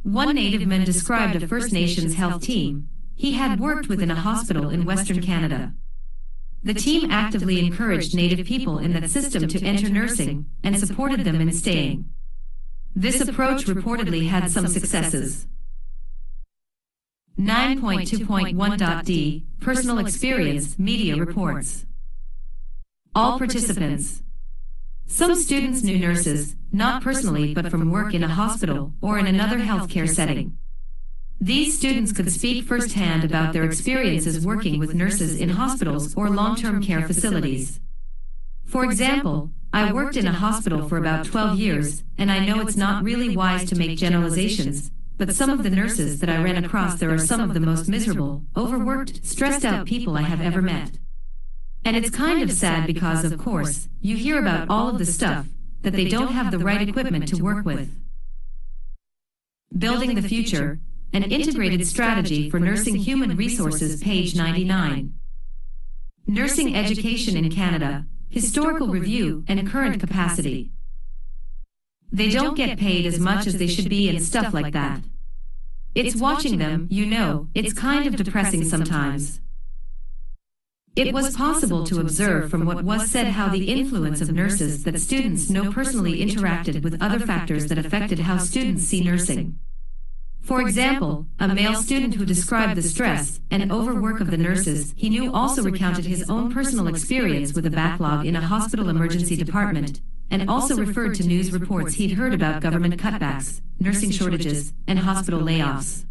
One Native man described a First Nations health team he had worked with in a hospital in Western Canada. The team actively encouraged Native people in that system to enter nursing and supported them in staying. This approach reportedly had some successes. 9.2.1.d Personal experience, media reports. All participants. Some students knew nurses, not personally but from work in a hospital or in another healthcare setting. These students could speak firsthand about their experiences working with nurses in hospitals or long-term care facilities. For example, I worked in a hospital for about 12 years, and I know it's not really wise to make generalizations, but some of the nurses that I ran across there are some of the most miserable, overworked, stressed out people I have ever met. And it's kind of sad because, of course, you hear about all of the stuff that they don't have the right equipment to work with. Building the Future, an integrated strategy for nursing human resources, page 99. Nursing education in Canada, historical review and current capacity. They don't get paid as much as they should be and stuff like that. It's watching them, you know, it's kind of depressing sometimes. It was possible to observe from what was said how the influence of nurses that students know personally interacted with other factors that affected how students see nursing. For example, a male student who described the stress and overwork of the nurses he knew also recounted his own personal experience with a backlog in a hospital emergency department, and also referred to news reports he'd heard about government cutbacks, nursing shortages, and hospital layoffs.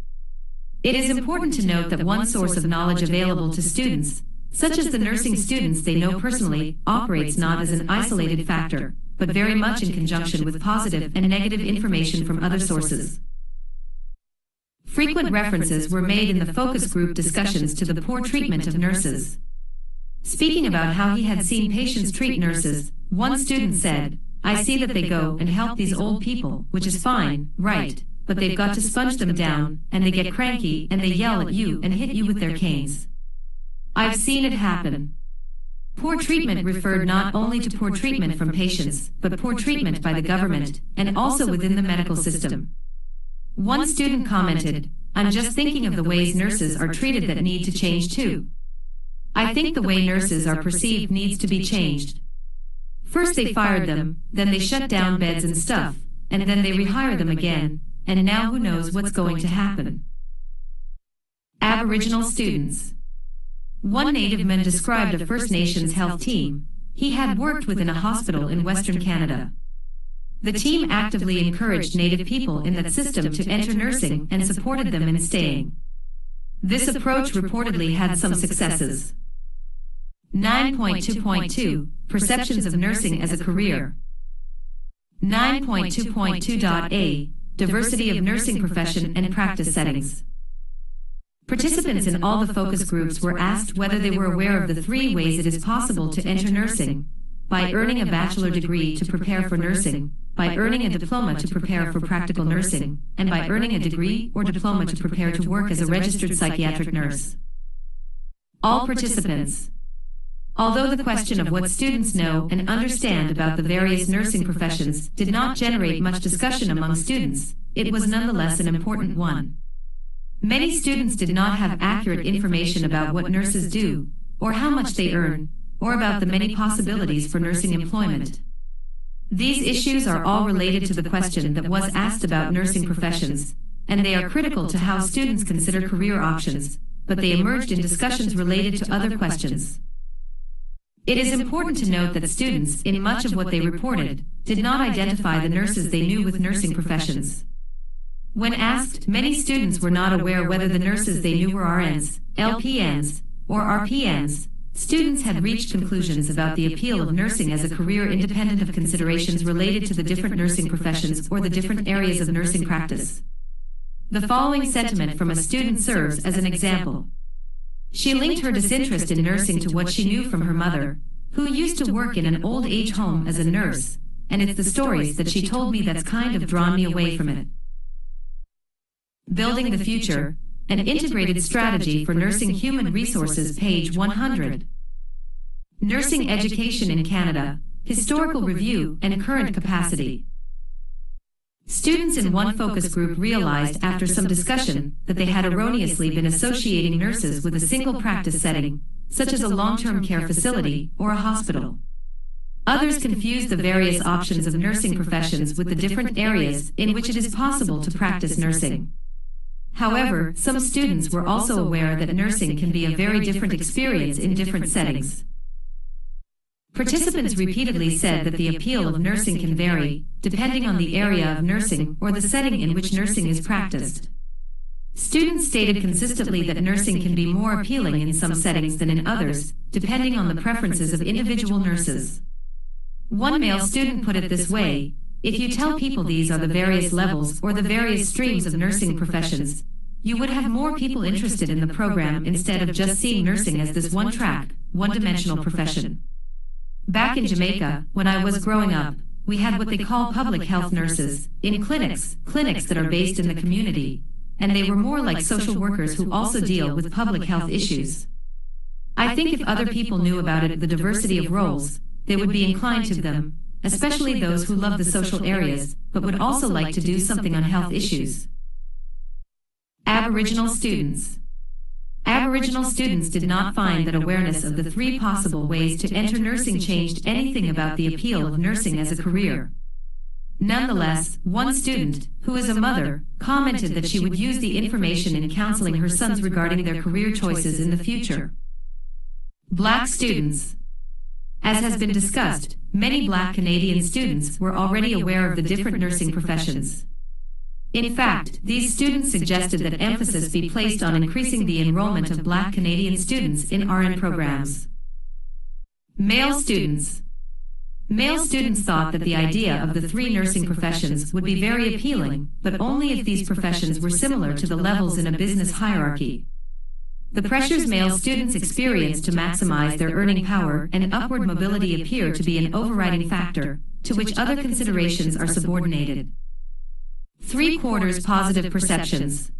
It is important to note that one source of knowledge available to students, such as the nursing students they know personally, operates not as an isolated factor, but very much in conjunction with positive and negative information from other sources. Frequent references were made in the focus group discussions to the poor treatment of nurses. Speaking about how he had seen patients treat nurses, one student said, "I see that they go and help these old people, which is fine, right, but they've got to sponge them down, and they get cranky and they yell at you and hit you with their canes. I've seen it happen." Poor treatment referred not only to poor treatment from patients, but poor treatment by the government, and also within the medical system. One student commented, "I'm just thinking of the ways nurses are treated that need to change too. I think the way nurses are perceived needs to be changed. First they fired them, then they shut down beds and stuff, and then they rehire them again, and now who knows what's going to happen." Aboriginal students. One Native man described a First Nations health team he had worked with in a hospital in Western Canada. The team actively encouraged Native people in that system to enter nursing and supported them in staying. This approach reportedly had some successes. 9.2.2 Perceptions of nursing as a career. 9.2.2.a Diversity of nursing profession and practice settings. Participants in all the focus groups were asked whether they were aware of the 3 ways it is possible to enter nursing: by earning a bachelor degree to prepare for nursing, by earning a diploma to prepare for practical nursing, and by earning a degree or diploma to prepare to work as a registered psychiatric nurse. All participants. Although the question of what students know and understand about the various nursing professions did not generate much discussion among students, it was nonetheless an important one. Many students did not have accurate information about what nurses do, or how much they earn, or about the many possibilities for nursing employment. These issues are all related to the question that was asked about nursing professions, and they are critical to how students consider career options, but they emerged in discussions related to other questions. It is important to note that students, in much of what they reported, did not identify the nurses they knew with nursing professions. When asked, many students were not aware whether the nurses they knew were RNs, LPNs, or RPNs. Students had reached conclusions about the appeal of nursing as a career independent of considerations related to the different nursing professions or the different areas of nursing practice. The following sentiment from a student serves as an example. She linked her disinterest in nursing to what she knew from her mother, who used to work in an old age home as a nurse, and it's the stories that she told me that's kind of drawn me away from it. Building the Future, an integrated strategy for nursing human resources, page 100. Nursing education in Canada, historical review and current capacity. Students in one focus group realized after some discussion that they had erroneously been associating nurses with a single practice setting, such as a long-term care facility or a hospital. Others confused the various options of nursing professions with the different areas in which it is possible to practice nursing. However, some students were also aware that nursing can be a very different experience in different settings. Participants repeatedly said that the appeal of nursing can vary, depending on the area of nursing or the setting in which nursing is practiced. Students stated consistently that nursing can be more appealing in some settings than in others, depending on the preferences of individual nurses. One male student put it this way: if you tell people these are the various levels or the various streams of nursing professions, you would have more people interested in the program instead of just seeing nursing as this one-track, one-dimensional profession. Back in Jamaica, when I was growing up, we had what they call public health nurses in clinics that are based in the community, and they were more like social workers who also deal with public health issues. I think if other people knew about it, the diversity of roles, they would be inclined to them, especially those who love the social areas, but would also like to do something on health issues. Aboriginal students. Aboriginal students did not find that awareness of the 3 possible ways to enter nursing changed anything about the appeal of nursing as a career. Nonetheless, one student, who is a mother, commented that she would use the information in counseling her sons regarding their career choices in the future. Black students. As has been discussed, many Black Canadian students were already aware of the different nursing professions. In fact, these students suggested that emphasis be placed on increasing the enrollment of Black Canadian students in RN programs. Male students. Male students thought that the idea of the 3 nursing professions would be very appealing, but only if these professions were similar to the levels in a business hierarchy. The pressures male students experience to maximize their earning power and upward mobility appear to be an overriding factor, to which other considerations are subordinated. 3/4 positive perceptions.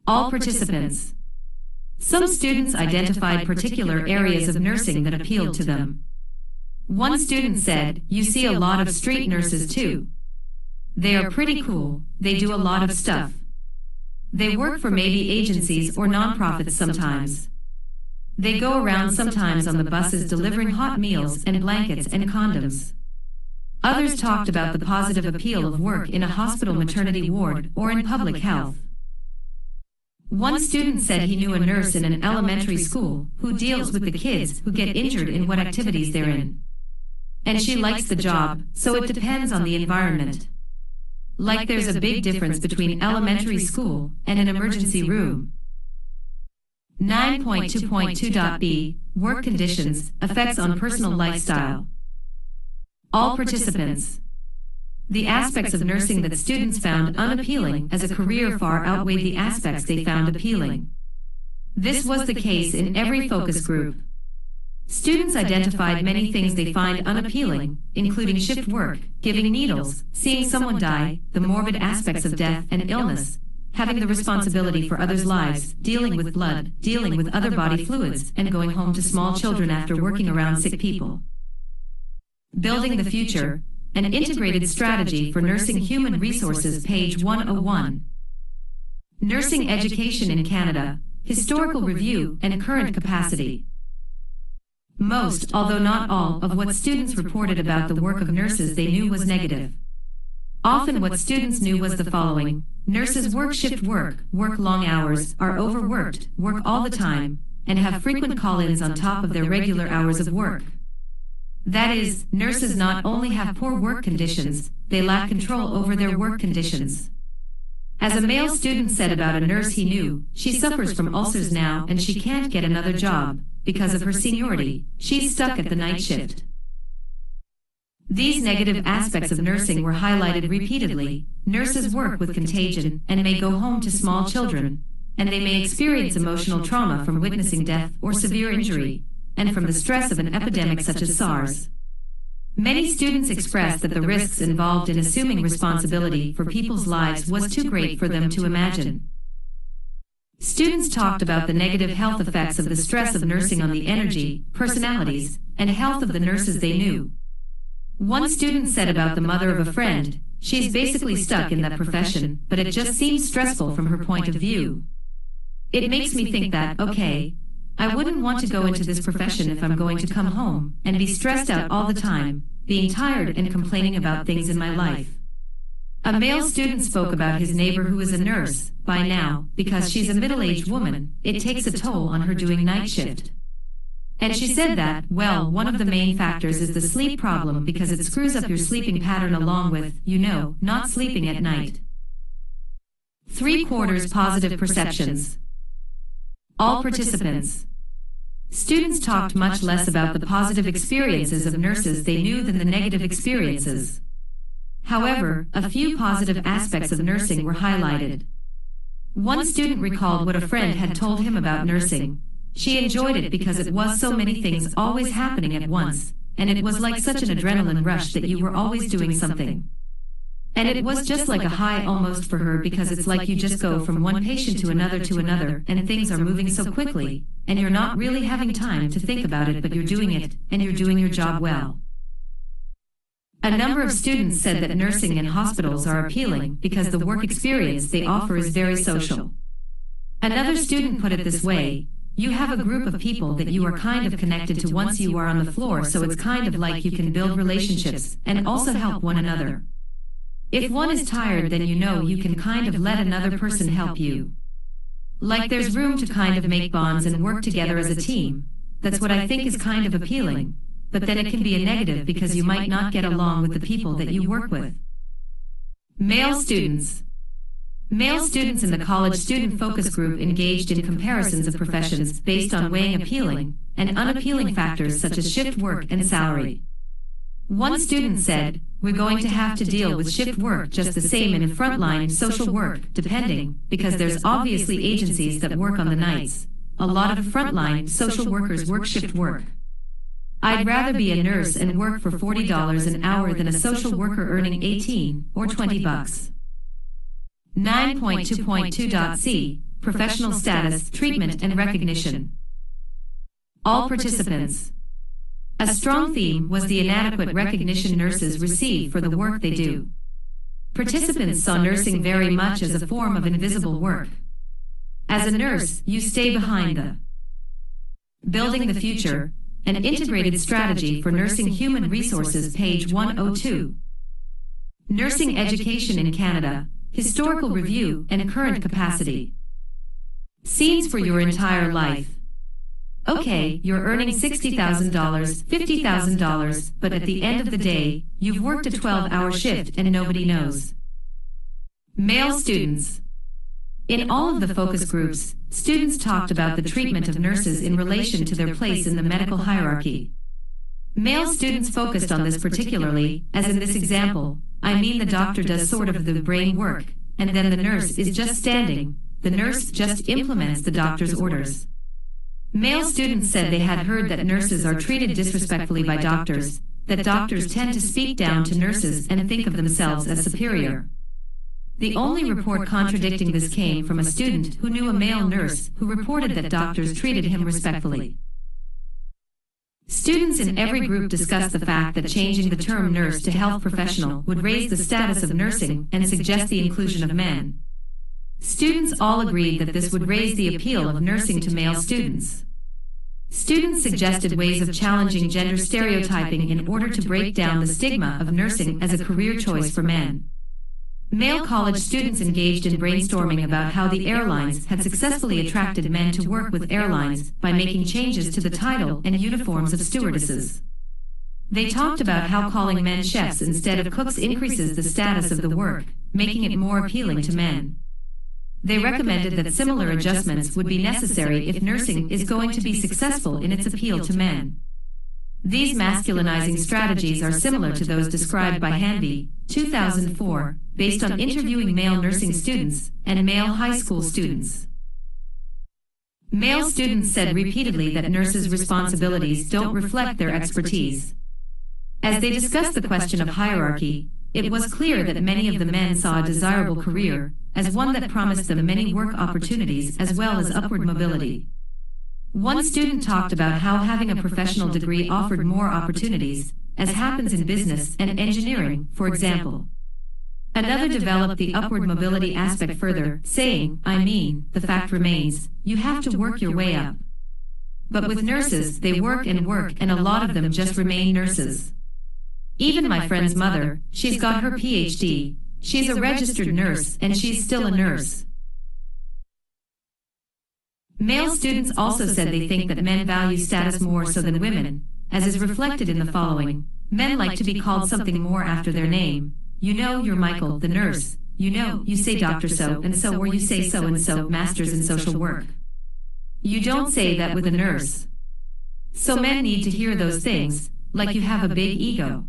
All participants. Some students identified particular areas of nursing that appealed to them. One student said, "You see a lot of street nurses too. They are pretty cool, they do a lot of stuff. They work for maybe agencies or nonprofits sometimes. They go around sometimes on the buses delivering hot meals and blankets and condoms." Others talked about the positive appeal of work in a hospital maternity ward or in public health. One student said he knew a nurse in an elementary school who deals with the kids who get injured in what activities they're in. And she likes the job, so it depends on the environment. Like there's a big difference between elementary school and an emergency room. 9.2.2.b Work conditions, effects on personal lifestyle. All participants. The aspects of nursing that students found unappealing as a career far outweighed the aspects they found appealing. This was the case in every focus group. Students identified many things they find unappealing, including shift work, giving needles, seeing someone die, the morbid aspects of death and illness, having the responsibility for others' lives, dealing with blood, dealing with other body fluids, and going home to small children after working around sick people. Building the Future, An Integrated Strategy for Nursing Human Resources, page 101. Nursing Education in Canada, Historical Review and Current Capacity. Most, although not all, of what students reported about the work of nurses they knew was negative. Often what students knew was the following: nurses work shift work, work long hours, are overworked, work all the time, and have frequent call-ins on top of their regular hours of work. That is, nurses not only have poor work conditions, they lack control over their work conditions. As a male student said about a nurse he knew, she suffers from ulcers now and she can't get another job. Because of her seniority, she's stuck at the night shift. These negative aspects of nursing were highlighted repeatedly. Nurses work with contagion and may go home to small children, and they may experience emotional trauma from witnessing death or severe injury, and from the stress of an epidemic such as SARS. Many students expressed that the risks involved in assuming responsibility for people's lives was too great for them to imagine. Students talked about the negative health effects of the stress of nursing on the energy, personalities, and health of the nurses they knew. One student said about the mother of a friend, "She's basically stuck in that profession, but it just seems stressful from her point of view. It makes me think that, okay, I wouldn't want to go into this profession if I'm going to come home and be stressed out all the time, being tired and complaining about things in my life." A male student spoke about his neighbor who is a nurse. By now, because she's a middle-aged woman, it takes a toll on her doing night shift. And she said that, well, one of the main factors is the sleep problem because it screws up your sleeping pattern along with, not sleeping at night. 3/4 positive perceptions. All participants. Students talked much less about the positive experiences of nurses they knew than the negative experiences. However, a few positive aspects of nursing were highlighted. One student recalled what a friend had told him about nursing. She enjoyed it because it was so many things always happening at once, and it was like such an adrenaline rush that you were always doing something. And it was just like a high almost for her because it's like you just go from one patient to another, and things are moving so quickly, and you're not really having time to think about it, but you're doing it, and you're doing your job well. A number of students said that nursing in hospitals are appealing because the work experience they offer is very social. Another student put it this way: you have a group of people that you are kind of connected to once you are on the floor, so it's kind of like you can build relationships and also help one another. If one is tired, then you can kind of let another person help you. Like there's room to kind of make bonds and work together as a team. That's what I think is kind of appealing. But then it can be a negative because you might not get along with the people that you work with. Male students. Male students in the college student focus group engaged in comparisons of professions based on weighing appealing and unappealing factors such as shift work and salary. One student said, "We're going to have to deal with shift work just the same in frontline social work, depending, because there's obviously agencies that work on the nights. A lot of frontline social workers work shift work. I'd rather be a nurse and work for $40 an hour than a social worker earning $18 or $20. 9.2.2.c, Professional Status, Treatment and Recognition. All participants. A strong theme was the inadequate recognition nurses receive for the work they do. Participants saw nursing very much as a form of invisible work. As a nurse, you stay behind the Building the Future, an Integrated Strategy for Nursing Human Resources, page 102. Nursing Education in Canada, Historical Review and Current Capacity. Scenes for your entire life. Okay, you're earning $60,000, $50,000, but at the end of the day, you've worked a 12-hour shift and nobody knows. Male students. In all of the focus groups, students talked about the treatment of nurses in relation to their place in the medical hierarchy. Male students focused on this particularly, as in this example, I mean the doctor does sort of the brain work, and then the nurse is just standing, the nurse just implements the doctor's orders. Male students said they had heard that nurses are treated disrespectfully by doctors, that doctors tend to speak down to nurses and think of themselves as superior. The only report contradicting this came from a student who knew a male nurse who reported that doctors treated him respectfully. Students in every group discussed the fact that changing the term nurse to health professional would raise the status of nursing and suggest the inclusion of men. Students all agreed that this would raise the appeal of nursing to male students. Students suggested ways of challenging gender stereotyping in order to break down the stigma of nursing as a career choice for men. Male college students engaged in brainstorming about how the airlines had successfully attracted men to work with airlines by making changes to the title and uniforms of stewardesses. They talked about how calling men chefs instead of cooks increases the status of the work, making it more appealing to men. They recommended that similar adjustments would be necessary if nursing is going to be successful in its appeal to men. These masculinizing strategies are similar to those described by Hanby, 2004, based on interviewing male nursing students and male high school students. Male students said repeatedly that nurses' responsibilities don't reflect their expertise. As they discussed the question of hierarchy, it was clear that many of the men saw a desirable career as one that promised them many work opportunities as well as upward mobility. One student talked about how having a professional degree offered more opportunities, as happens in business and engineering, for example. Another developed the upward mobility aspect further, saying, the fact remains, you have to work your way up. But with nurses, they work and a lot of them just remain nurses. Even my friend's mother, she's got her PhD, she's a registered nurse and she's still a nurse. Male students also said they think that men value status more so than women, as is reflected in the following. Men like to be called something more after their name. You know, you're Michael, the nurse. You know, you say Dr. So-and-so, or you say so-and-so, masters in social work. You don't say that with a nurse. So men need to hear those things, like you have a big ego.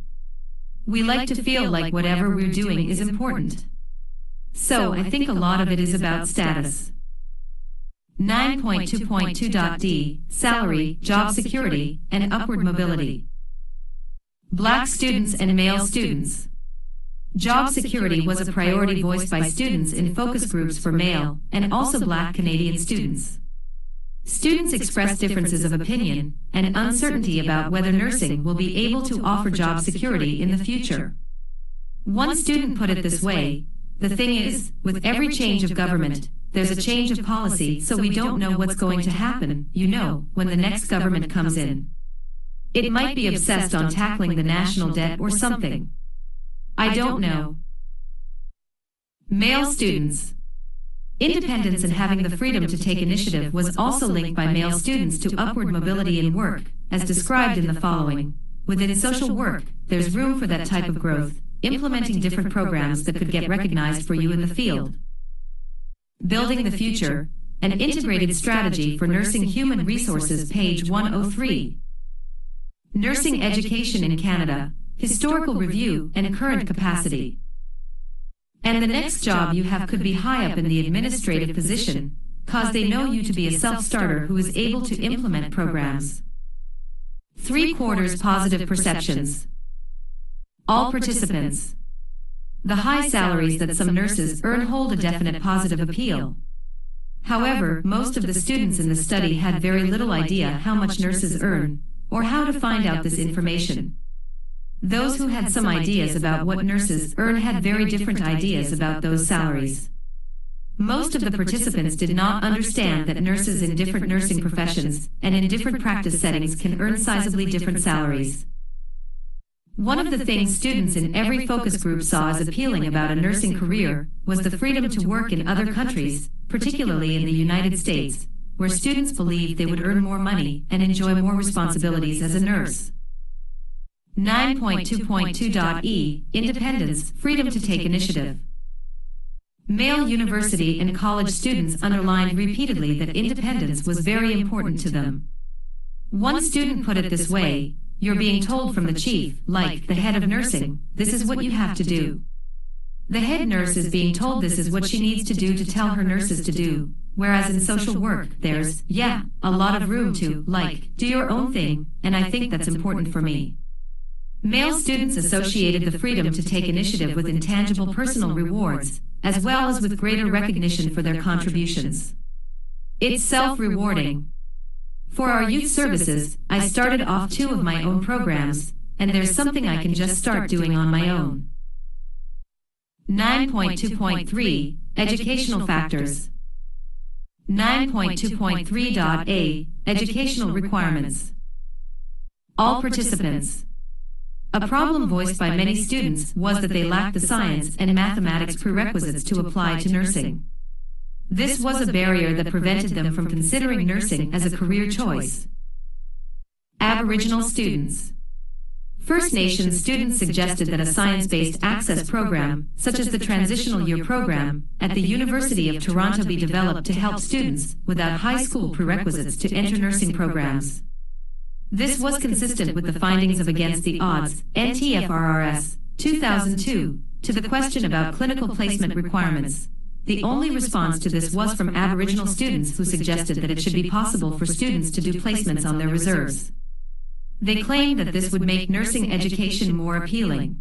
We like to feel like whatever we're doing is important. So I think a lot of it is about status. 9.2.2.d, salary, job security, and upward mobility. Black students and male students. Job security was a priority voiced by students in focus groups for male and also Black Canadian students. Students expressed differences of opinion and uncertainty about whether nursing will be able to offer job security in the future. One student put it this way, the thing is, with every change of government, there's a change of policy, so we don't know what's going to happen, when the next government comes in. It might be obsessed on tackling the national debt or something. I don't know. Male students. Independence and having the freedom to take initiative was also linked by male students to upward mobility in work, as described in the following. Within social work, there's room for that type of growth, implementing different programs that could get recognized for you in the field. Building the Future, an integrated strategy for nursing human resources, page 103. Nursing education in Canada, historical review and current capacity. And the next job you have could be high up in the administrative position, cause they know you to be a self-starter who is able to implement programs. 3/4 positive perceptions. All participants. The high salaries that some nurses earn hold a definite positive appeal. However, most of the students in the study had very little idea how much nurses earn, or how to find out this information. Those who had some ideas about what nurses earn had very different ideas about those salaries. Most of the participants did not understand that nurses in different nursing professions and in different practice settings can earn sizably different salaries. One of the things students in every focus group saw as appealing about a nursing career was the freedom to work in other countries, particularly in the United States, where students believed they would earn more money and enjoy more responsibilities as a nurse. 9.2.2.e, Independence, freedom to take initiative. Male university and college students underlined repeatedly that independence was very important to them. One student put it this way, you're being told from the chief, like the head of nursing, this is what you have to do. The head nurse is being told this is what she needs to do to tell her nurses to do, whereas in social work, there's, a lot of room to, do your own thing, and I think that's important for me. Male students associated the freedom to take initiative with intangible personal rewards, as well as with greater recognition for their contributions. It's self-rewarding. For our youth services, I started off 2 of my own programs, and there's something I can just start doing on my own. 9.2.3 Educational Factors. 9.2.3.a Educational Requirements. All participants. A problem voiced by many students was that they lacked the science and mathematics prerequisites to apply to nursing. This was a barrier that prevented them from considering nursing as a career choice. Aboriginal students. First Nations students suggested that a science-based access program, such as the Transitional Year Program, at the University of Toronto be developed to help students without high school prerequisites to enter nursing programs. This was consistent with the findings of Against the Odds, NTFRRS, 2002, to the question about clinical placement requirements. The only response to this was from Aboriginal students who suggested that it should be possible for students to do placements on their reserves. They claimed that this would make nursing education more appealing.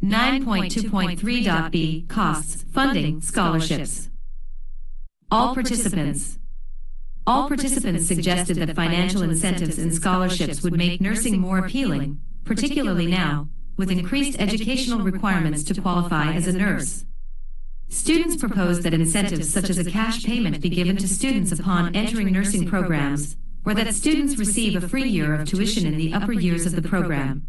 9.2.3.b Costs, Funding, Scholarships. All participants. All participants suggested that financial incentives and scholarships would make nursing more appealing, particularly now, with increased educational requirements to qualify as a nurse. Students proposed that incentives such as a cash payment be given to students upon entering nursing programs, or that students receive a free year of tuition in the upper years of the program.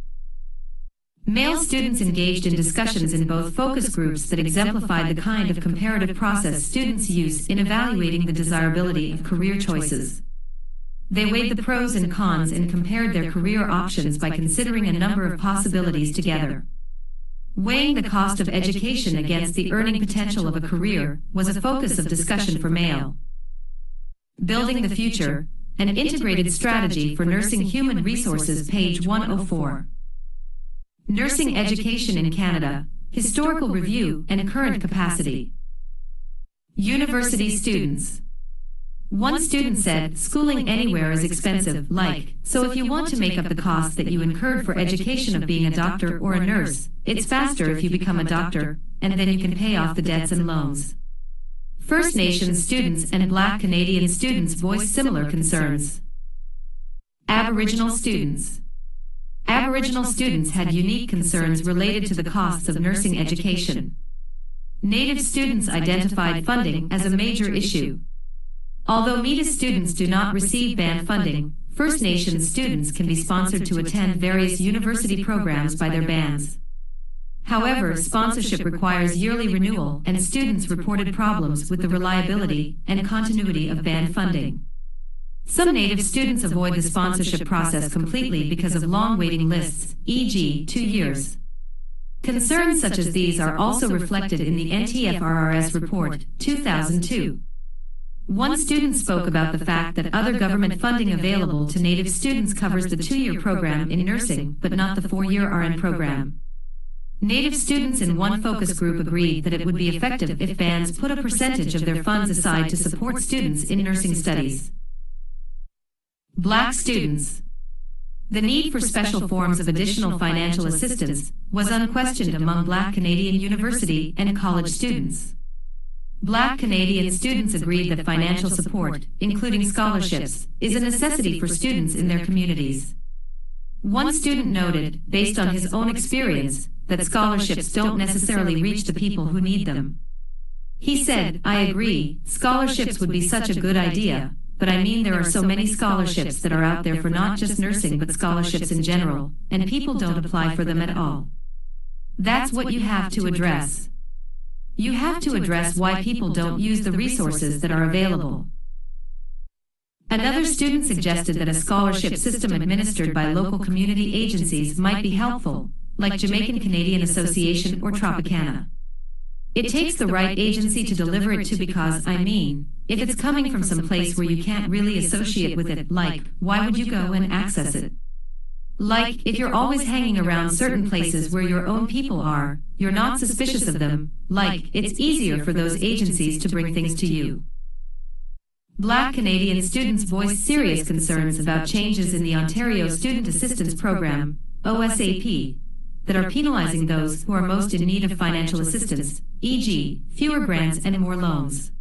Male students engaged in discussions in both focus groups that exemplified the kind of comparative process students use in evaluating the desirability of career choices. They weighed the pros and cons and compared their career options by considering a number of possibilities together. Weighing the cost of education against the earning potential of a career was a focus of discussion for male. Building the Future, an integrated strategy for nursing human resources, page 104. Nursing education in Canada, historical review and current capacity. University students. One student said, schooling anywhere is expensive, so if you want to make up the costs that you incurred for education of being a doctor or a nurse, it's faster if you become a doctor, and then you can pay off the debts and loans. First Nations students and Black Canadian students voiced similar concerns. Aboriginal students. Aboriginal students had unique concerns related to the costs of nursing education. Native students identified funding as a major issue. Although Métis students do not receive band funding, First Nations students can be sponsored to attend various university programs by their bands. However, sponsorship requires yearly renewal, and students reported problems with the reliability and continuity of band funding. Some Native students avoid the sponsorship process completely because of long waiting lists, e.g., 2 years. Concerns such as these are also reflected in the NTFRRS report, 2002. One student spoke about the fact that other government funding available to Native students covers the 2-year program in nursing, but not the 4-year RN program. Native students in one focus group agreed that it would be effective if bands put a percentage of their funds aside to support students in nursing studies. Black students. The need for special forms of additional financial assistance was unquestioned among Black Canadian university and college students. Black Canadian students agreed that financial support, including scholarships, is a necessity for students in their communities. One student noted, based on his own experience, that scholarships don't necessarily reach the people who need them. He said, "I agree, scholarships would be such a good idea, but I mean there are so many scholarships that are out there for not just nursing but scholarships in general, and people don't apply for them at all. That's what you have to address. You have to address why people don't use the resources that are available." Another student suggested that a scholarship system administered by local community agencies might be helpful, like Jamaican Canadian Association or Tropicana. It takes the right agency to deliver it to because, if it's coming from some place where you can't really associate with it, why would you go and access it? If you're always hanging around certain places where your own people are, you're not suspicious of them, it's easier for those agencies to bring things to you. Black Canadian students voiced serious concerns about changes in the Ontario Student Assistance Program, OSAP, that are penalizing those who are most in need of financial assistance, e.g., fewer grants and more loans.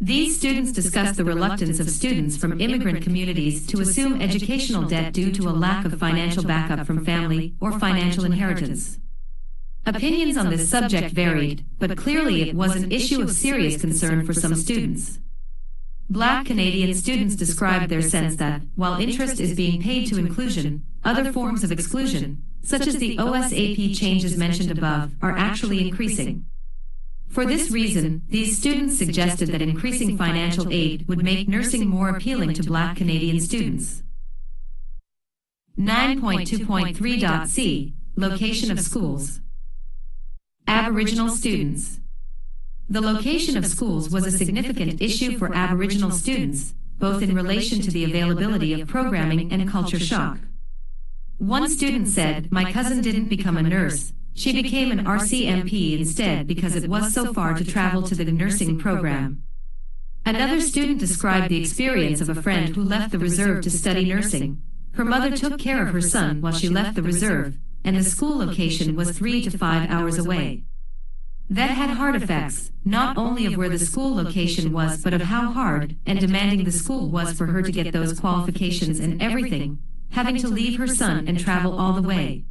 These students discussed the reluctance of students from immigrant communities to assume educational debt due to a lack of financial backup from family or financial inheritance. Opinions on this subject varied, but clearly it was an issue of serious concern for some students. Black Canadian students described their sense that, while interest is being paid to inclusion, other forms of exclusion, such as the OSAP changes mentioned above, are actually increasing. For this reason, these students suggested that increasing financial aid would make nursing more appealing to Black Canadian students. 9.2.3.c Location of schools. Aboriginal students. The location of schools was a significant issue for Aboriginal students, both in relation to the availability of programming and culture shock. One student said, "My cousin didn't become a nurse, she became an RCMP instead because it was so far to travel to the nursing program." Another student described the experience of a friend who left the reserve to study nursing. Her mother took care of her son while she left the reserve, and the school location was 3 to 5 hours away. That had hard effects, not only of where the school location was but of how hard and demanding the school was for her to get those qualifications and everything, having to leave her son and travel all the way.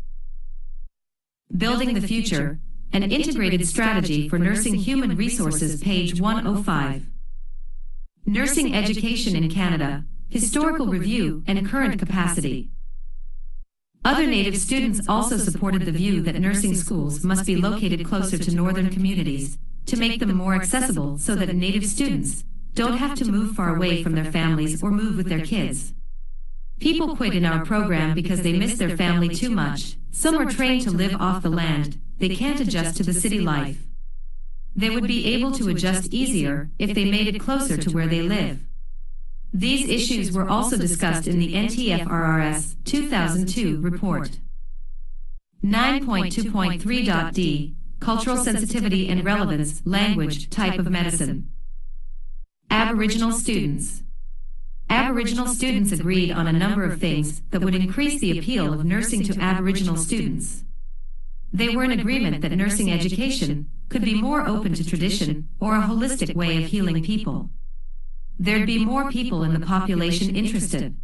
Building the Future, an integrated strategy for nursing human resources, page 105. Nursing education in Canada, historical review and current capacity. Other Native students also supported the view that nursing schools must be located closer to northern communities to make them more accessible so that Native students don't have to move far away from their families or move with their kids. People quit in our program because they miss their family too much. Some are trained to live off the land, they can't adjust to the city life. They would be able to adjust easier if they made it closer to where they live. These issues were also discussed in the NTFRRS 2002 report. 9.2.3.d Cultural sensitivity and relevance, language, type of medicine. Aboriginal students. Aboriginal students agreed on a number of things that would increase the appeal of nursing to Aboriginal students. They were in agreement that nursing education could be more open to tradition or a holistic way of healing people. There'd be more people in the population interested.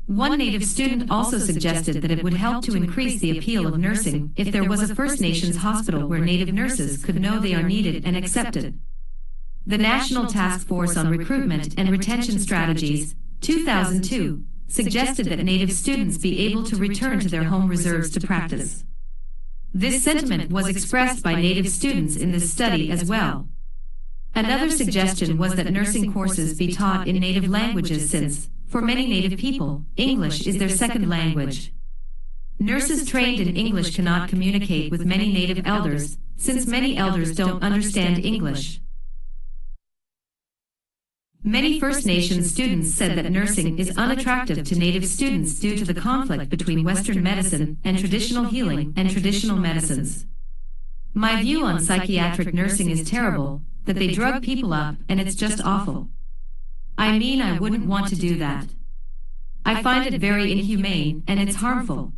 One Native student also suggested that it would help to increase the appeal of nursing if there was a First Nations hospital where Native nurses could know they are needed and accepted. The National Task Force on Recruitment and Retention Strategies, 2002, suggested that Native students be able to return to their home reserves to practice. This sentiment was expressed by Native students in this study as well. Another suggestion was that nursing courses be taught in Native languages since, for many Native people, English is their second language. Nurses trained in English cannot communicate with many Native elders, since many elders don't understand English. Many First Nations students said that nursing is unattractive to Native students due to the conflict between Western medicine and traditional healing and traditional medicines. My view on psychiatric nursing is terrible, that they drug people up and it's just awful. I mean, I wouldn't want to do that. I find it very inhumane and it's harmful.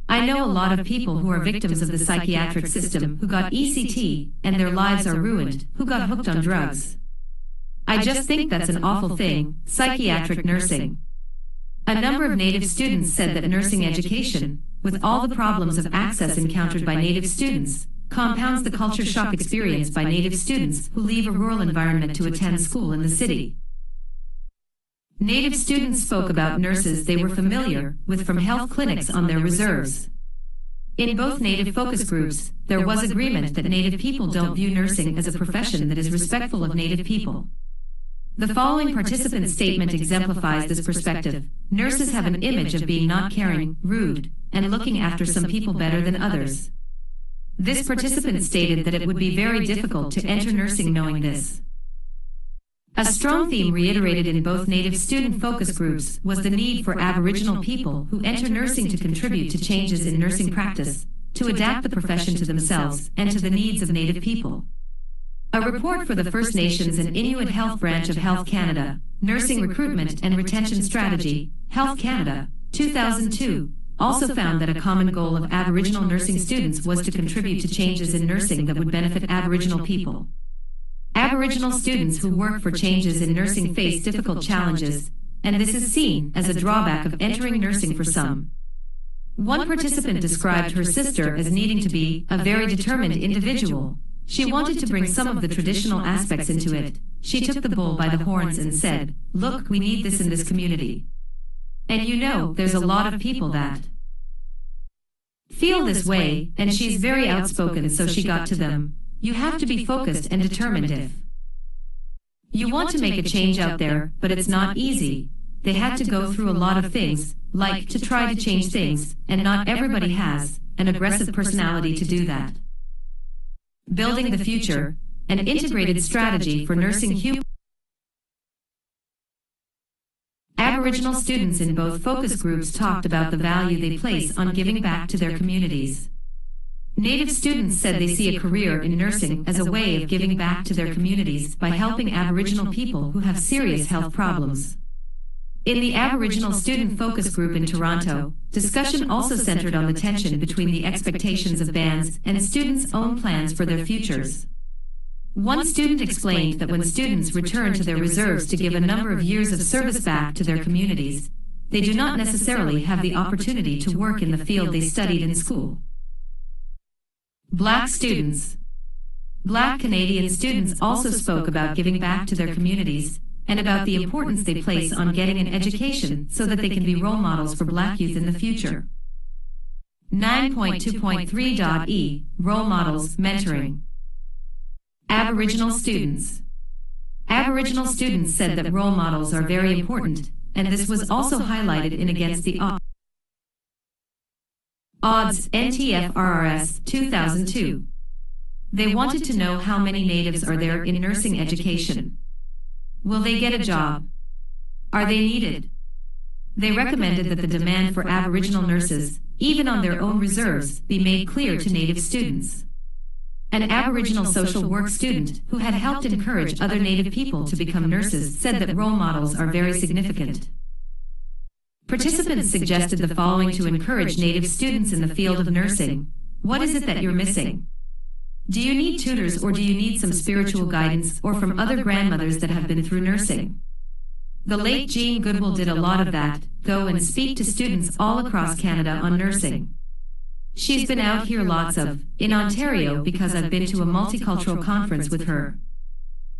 I know a lot of people who are victims of the psychiatric system who got ECT and their lives are ruined, who got hooked on drugs. I just think that's an awful thing, psychiatric nursing. A number of Native students said that nursing education, with all the problems of access encountered by Native students, compounds the culture shock experience by Native students who leave a rural environment to attend school in the city. Native students spoke about nurses they were familiar with from health clinics on their reserves. In both Native focus groups, there was agreement that Native people don't view nursing as a profession that is respectful of Native people. The following participant statement exemplifies this perspective. Nurses have an image of being not caring, rude, and looking after some people better than others. This participant stated that it would be very difficult to enter nursing knowing this. A strong theme reiterated in both Native student focus groups was the need for Aboriginal people who enter nursing to contribute to changes in nursing practice, to adapt the profession to themselves and to the needs of Native people. A report for the First Nations and Inuit Health Branch of Health Canada, Nursing Recruitment and Retention Strategy, Health Canada, 2002, also found that a common goal of Aboriginal nursing students was to contribute to changes in nursing that would benefit Aboriginal people. Aboriginal students who work for changes in nursing face difficult challenges, and this is seen as a drawback of entering nursing for some. One participant described her sister as needing to be a very determined individual. She wanted to bring some of the traditional aspects into it. She took the bull by the horns and said, "Look, we need this in this community." And you know, there's a lot of people that feel this way, and she's very outspoken, so she got to them. You have to be focused and determined if you want to make a change out there, but it's not easy. They had to go through a lot of things, like to try to change things, and not everybody has an aggressive personality to do that. Building the future, an integrated strategy for nursing Aboriginal students in both focus groups talked about the value they place on giving back to their communities. Native students said they see a career in nursing as a way of giving back to their communities by helping Aboriginal people who have serious health problems. In the Aboriginal student focus group in Toronto, discussion also centered on the tension between the expectations of bands and students' own plans for their futures. One student explained that when students return to their reserves to give a number of years of service back to their communities, they do not necessarily have the opportunity to work in the field they studied in school. Black students. Black Canadian students also spoke about giving back to their communities and about the importance they place on getting an education so that they can be role models for Black youth in the future. 9.2.3.e Role Models Mentoring. Aboriginal students. Aboriginal students said that role models are very important, and this was also highlighted in Against the Odds NTFRRS 2002. They wanted to know how many natives are there in nursing education. Will they get a job? Are they needed? They recommended that the demand for Aboriginal nurses, even on their own reserves, be made clear to Native students. An Aboriginal social work student who had helped encourage other Native people to become nurses said that role models are very significant. Participants suggested the following to encourage Native students in the field of nursing. What is it that you're missing? Do you need tutors, or do you need some spiritual guidance or from other grandmothers that have been through nursing? The late Jean Goodwill did a lot of that, go and speak to students all across Canada on nursing. She's been out here lots of, in Ontario, because I've been to a multicultural conference with her.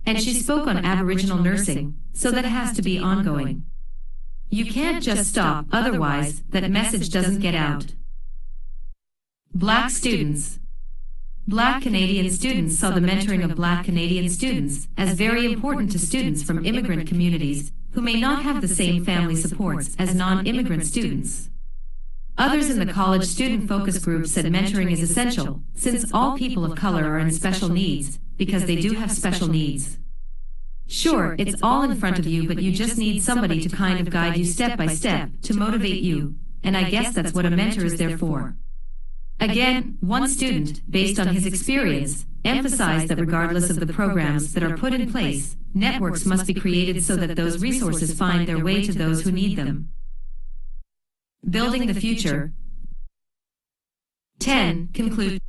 And she spoke on Aboriginal nursing, so that has to be ongoing. You can't just stop, otherwise, that message doesn't get out. Black students. Black Canadian students saw the mentoring of Black Canadian students as very important to students from immigrant communities who may not have the same family supports as non-immigrant students. Others in the college student focus group said mentoring is essential, since all people of color are in special needs, because they do have special needs. Sure, it's all in front of you, but you just need somebody to kind of guide you step by step, to motivate you, and I guess that's what a mentor is there for. Again, one student, based on his experience, emphasized that regardless of the programs that are put in place, networks must be created so that those resources find their way to those who need them. Building the future. 10. Conclusions.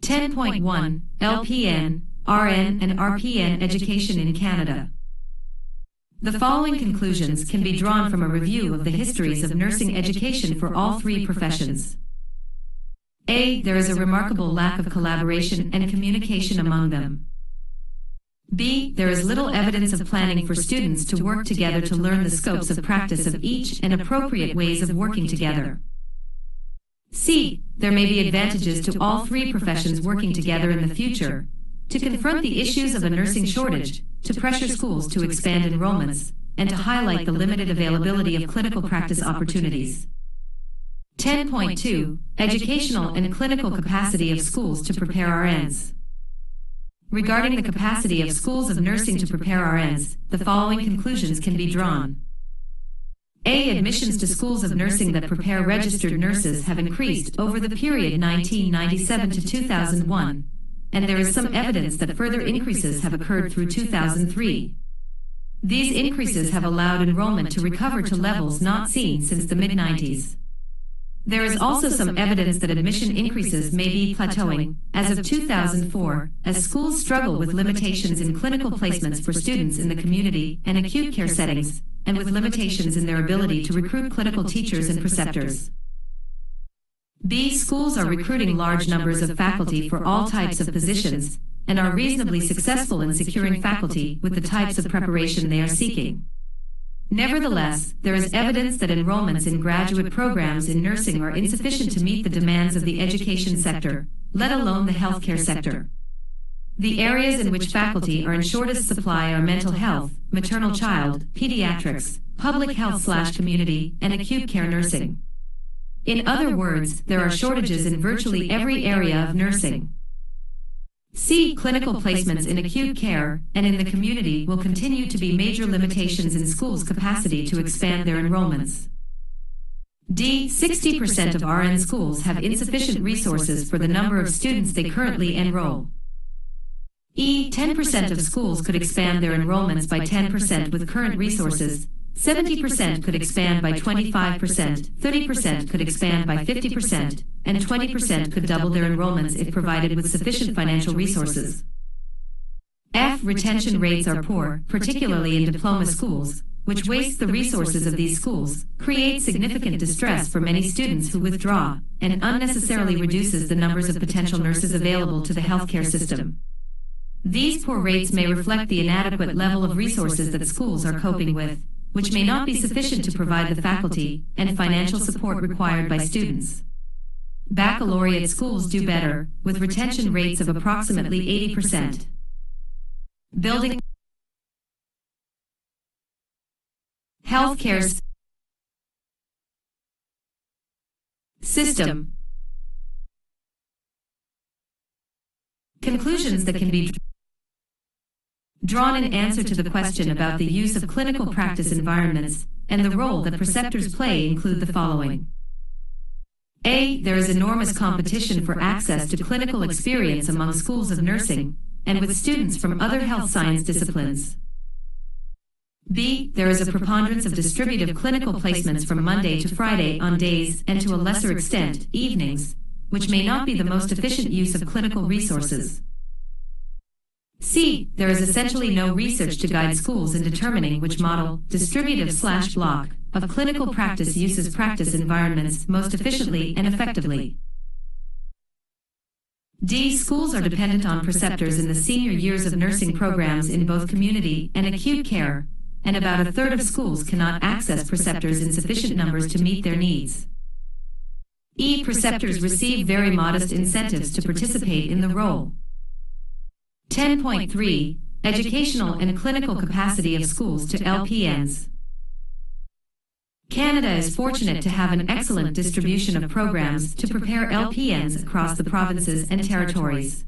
10.1 LPN, RN and RPN education in Canada. The following conclusions can be drawn from a review of the histories of nursing education for all three professions. A. There is a remarkable lack of collaboration and communication among them. B. There is little evidence of planning for students to work together to learn the scopes of practice of each and appropriate ways of working together. C. There may be advantages to all three professions working together in the future to confront the issues of a nursing shortage, to pressure schools to expand enrollments, and to highlight the limited availability of clinical practice opportunities. 10.2 Educational and clinical capacity of schools to prepare RNs. Regarding the capacity of schools of nursing to prepare RNs, the following conclusions can be drawn. A. Admissions to schools of nursing that prepare registered nurses have increased over the period 1997 to 2001, and there is some evidence that further increases have occurred through 2003. These increases have allowed enrollment to recover to levels not seen since the mid-90s. There is also some evidence that admission increases may be plateauing as of 2004, as schools struggle with limitations in clinical placements for students in the community and acute care settings, and with limitations in their ability to recruit clinical teachers and preceptors. B. Schools are recruiting large numbers of faculty for all types of positions, and are reasonably successful in securing faculty with the types of preparation they are seeking. Nevertheless, there is evidence that enrollments in graduate programs in nursing are insufficient to meet the demands of the education sector, let alone the healthcare sector. The areas in which faculty are in shortest supply are mental health, maternal child, pediatrics, public health/community, and acute care nursing. In other words, there are shortages in virtually every area of nursing. C. Clinical placements in acute care and in the community will continue to be major limitations in schools' capacity to expand their enrollments. D. 60% of RN schools have insufficient resources for the number of students they currently enroll. E. 10% of schools could expand their enrollments by 10% with current resources, 70% could expand by 25%, 30% could expand by 50%, and 20% could double their enrollments if provided with sufficient financial resources. F. Retention rates are poor, particularly in diploma schools, which wastes the resources of these schools, creates significant distress for many students who withdraw, and unnecessarily reduces the numbers of potential nurses available to the healthcare system. These poor rates may reflect the inadequate level of resources that schools are coping with, which may not be sufficient to provide the faculty and financial support required by students. Baccalaureate schools do better, with retention rates of approximately 80%. Building healthcare system. Conclusions that can be drawn in answer to the question about the use of clinical practice environments and the role that preceptors play include the following. A. There is enormous competition for access to clinical experience among schools of nursing and with students from other health science disciplines. B. There is a preponderance of distributive clinical placements from Monday to Friday on days and to a lesser extent, evenings, which may not be the most efficient use of clinical resources. C. There is essentially no research to guide schools in determining which model, distributive/block, of clinical practice uses practice environments most efficiently and effectively. D. Schools are dependent on preceptors in the senior years of nursing programs in both community and acute care, and about a third of schools cannot access preceptors in sufficient numbers to meet their needs. E. Preceptors receive very modest incentives to participate in the role. 10.3. Educational and clinical capacity of schools to LPNs. Canada is fortunate to have an excellent distribution of programs to prepare LPNs across the provinces and territories.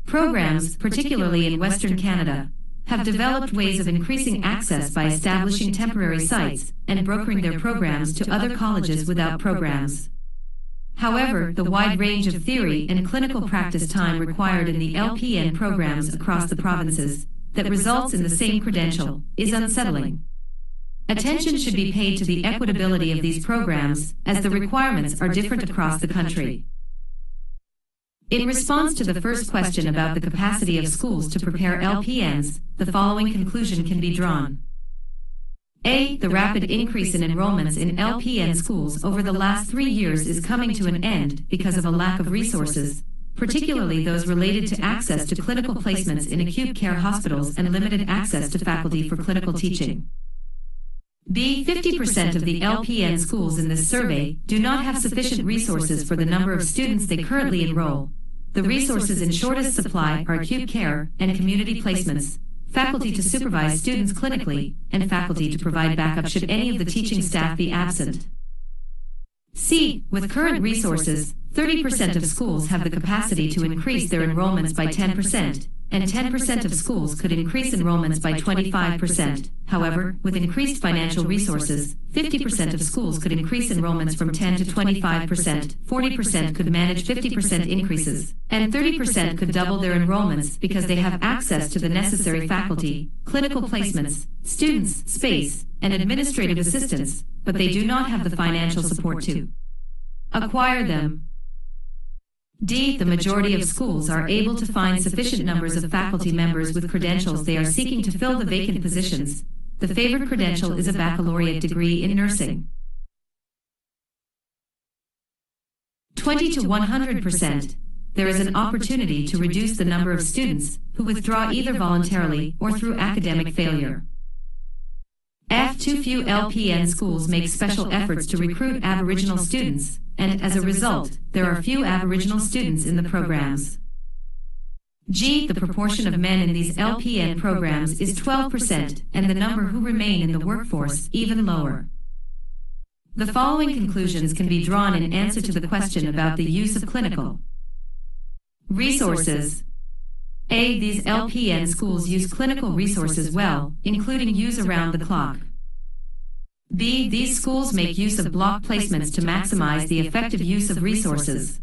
Programs, particularly in Western Canada, have developed ways of increasing access by establishing temporary sites and brokering their programs to other colleges without programs. However, the wide range of theory and clinical practice time required in the LPN programs across the provinces that results in the same credential is unsettling. Attention should be paid to the equitability of these programs, as the requirements are different across the country. In response to the first question about the capacity of schools to prepare LPNs, the following conclusion can be drawn. A. The rapid increase in enrollments in LPN schools over the last 3 years is coming to an end because of a lack of resources, particularly those related to access to clinical placements in acute care hospitals and limited access to faculty for clinical teaching. B. 50% of the LPN schools in this survey do not have sufficient resources for the number of students they currently enroll. The resources in shortest supply are acute care and community placements, faculty to supervise students clinically, and faculty to provide backup should any of the teaching staff be absent. C. With current resources, 30% of schools have the capacity to increase their enrollments by 10%, and 10% of schools could increase enrollments by 25%. However, with increased financial resources, 50% of schools could increase enrollments from 10 to 25%, 40% could manage 50% increases, and 30% could double their enrollments because they have access to the necessary faculty, clinical placements, students, space, and administrative assistance, but they do not have the financial support to Acquire them. D. The majority of schools are able to find sufficient numbers of faculty members with credentials they are seeking to fill the vacant positions. The favored credential is a baccalaureate degree in nursing. 20 to 100%. There is an opportunity to reduce the number of students who withdraw either voluntarily or through academic failure. F. Too few LPN schools make special efforts to recruit Aboriginal students, and as a result, there are few Aboriginal students in the programs. G. The proportion of men in these LPN programs is 12%, and the number who remain in the workforce even lower. The following conclusions can be drawn in answer to the question about the use of clinical resources. A. These LPN schools use clinical resources well, including use around the clock. B. These schools make use of block placements to maximize the effective use of resources.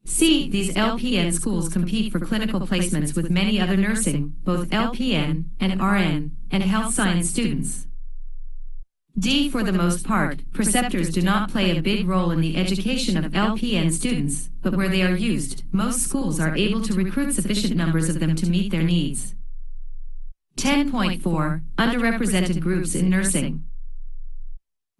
C. These LPN schools compete for clinical placements with many other nursing, both LPN and RN, and health science students. D. For the most part, preceptors do not play a big role in the education of LPN students, but where they are used, most schools are able to recruit sufficient numbers of them to meet their needs. 10.4. Underrepresented groups in nursing.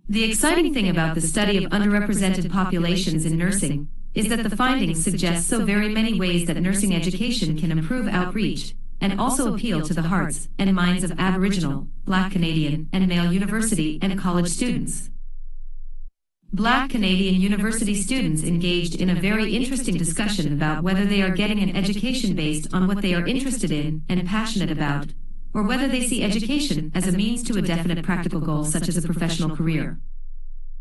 The exciting thing about the study of underrepresented populations in nursing is that the findings suggest so very many ways that nursing education can improve outreach, and also appeal to the hearts and minds of Aboriginal, Black Canadian, and male university and college students. Black Canadian university students engaged in a very interesting discussion about whether they are getting an education based on what they are interested in and passionate about, or whether they see education as a means to a definite practical goal such as a professional career.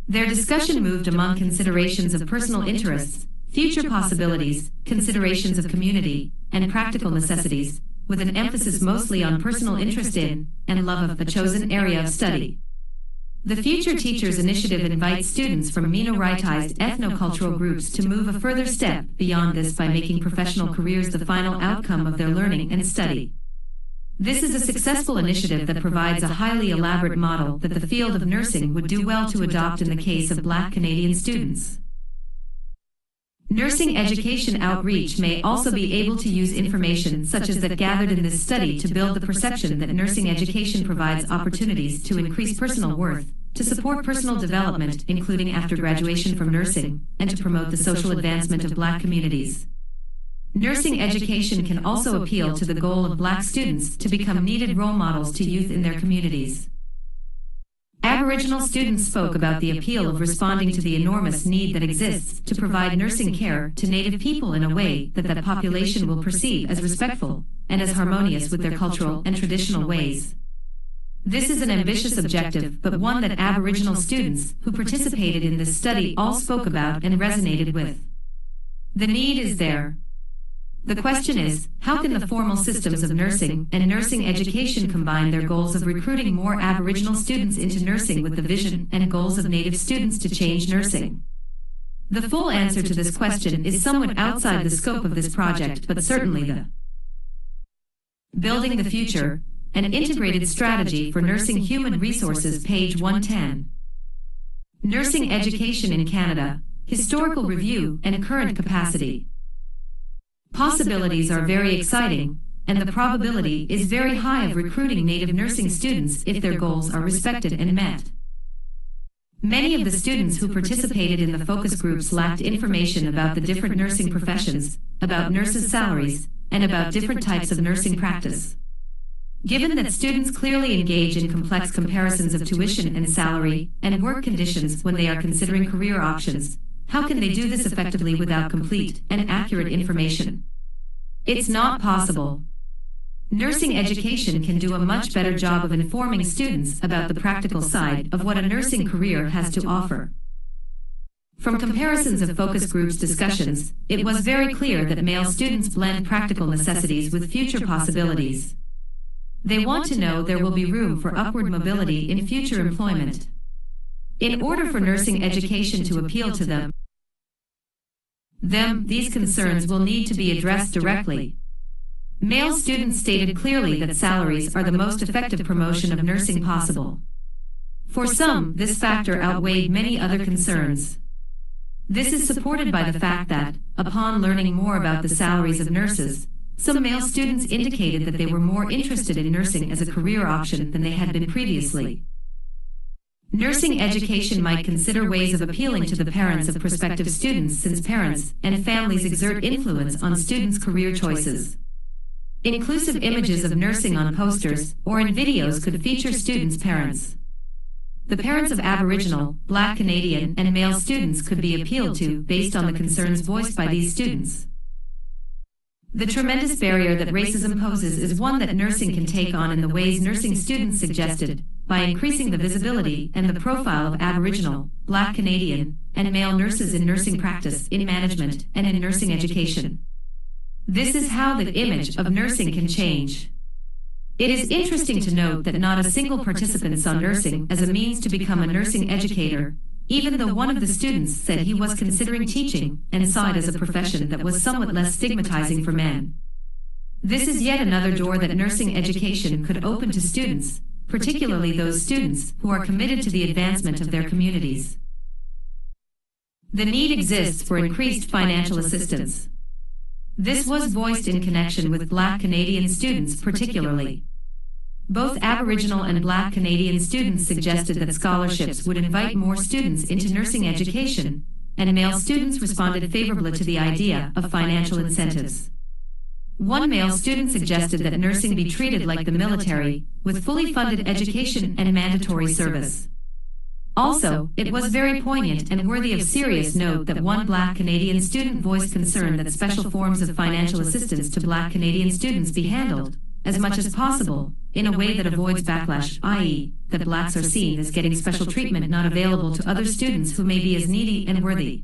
Their discussion moved among considerations of personal interests, future possibilities, considerations of community, and practical necessities, with an emphasis mostly on personal interest in and love of a chosen area of study. The Future Teachers Initiative invites students from minoritized ethnocultural groups to move a further step beyond this by making professional careers the final outcome of their learning and study. This is a successful initiative that provides a highly elaborate model that the field of nursing would do well to adopt in the case of Black Canadian students. Nursing education outreach may also be able to use information such as that gathered in this study to build the perception that nursing education provides opportunities to increase personal worth, to support personal development, including after graduation from nursing, and to promote the social advancement of Black communities. Nursing education can also appeal to the goal of Black students to become needed role models to youth in their communities. Aboriginal students spoke about the appeal of responding to the enormous need that exists to provide nursing care to Native people in a way that that population will perceive as respectful and as harmonious with their cultural and traditional ways. This is an ambitious objective, but one that Aboriginal students who participated in this study all spoke about and resonated with. The need is there. The question is, how can the formal systems of nursing and nursing education combine their goals of recruiting more Aboriginal students into nursing with the vision and goals of Native students to change nursing? The full answer to this question is somewhat outside the scope of this project, but certainly the Building the Future, an integrated strategy for nursing human resources, page 110. Nursing education in Canada, historical review and current capacity. Possibilities are very exciting, and the probability is very high of recruiting Native nursing students if their goals are respected and met. Many of the students who participated in the focus groups lacked information about the different nursing professions, about nurses' salaries, and about different types of nursing practice. Given that students clearly engage in complex comparisons of tuition and salary and work conditions when they are considering career options, how can they do this effectively without complete and accurate information? It's not possible. Nursing education can do a much better job of informing students about the practical side of what a nursing career has to offer. From comparisons of focus groups discussions, it was very clear that male students blend practical necessities with future possibilities. They want to know there will be room for upward mobility in future employment. In order for nursing education to appeal to them, these concerns will need to be addressed directly. Male students stated clearly that salaries are the most effective promotion of nursing possible. For some, this factor outweighed many other concerns. This is supported by the fact that, upon learning more about the salaries of nurses, some male students indicated that they were more interested in nursing as a career option than they had been previously. Nursing education might consider ways of appealing to the parents of prospective students, since parents and families exert influence on students' career choices. Inclusive images of nursing on posters or in videos could feature students' parents. The parents of Aboriginal, Black Canadian, and male students could be appealed to based on the concerns voiced by these students. The tremendous barrier that racism poses is one that nursing can take on in the ways nursing students suggested, by increasing the visibility and the profile of Aboriginal, Black Canadian, and male nurses in nursing practice, in management, and in nursing education. This is how the image of nursing can change. It is interesting to note that not a single participant saw nursing as a means to become a nursing educator, even though one of the students said he was considering teaching and saw it as a profession that was somewhat less stigmatizing for men. This is yet another door that nursing education could open to students, particularly those students who are committed to the advancement of their communities. The need exists for increased financial assistance. This was voiced in connection with Black Canadian students particularly. Both Aboriginal and Black Canadian students suggested that scholarships would invite more students into nursing education, and male students responded favorably to the idea of financial incentives. One male student suggested that nursing be treated like the military, with fully funded education and mandatory service. Also, it was very poignant and worthy of serious note that one Black Canadian student voiced concern that special forms of financial assistance to Black Canadian students be handled, as much as possible, in a way that avoids backlash, i.e., that Blacks are seen as getting special treatment not available to other students who may be as needy and worthy.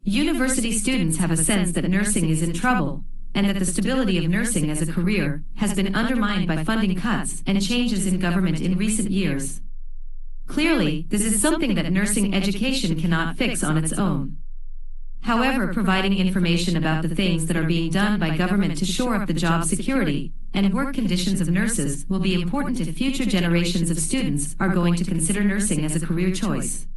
University students have a sense that nursing is in trouble, and that the stability of nursing as a career has been undermined by funding cuts and changes in government in recent years. Clearly, this is something that nursing education cannot fix on its own. However, providing information about the things that are being done by government to shore up the job security and work conditions of nurses will be important if future generations of students are going to consider nursing as a career choice.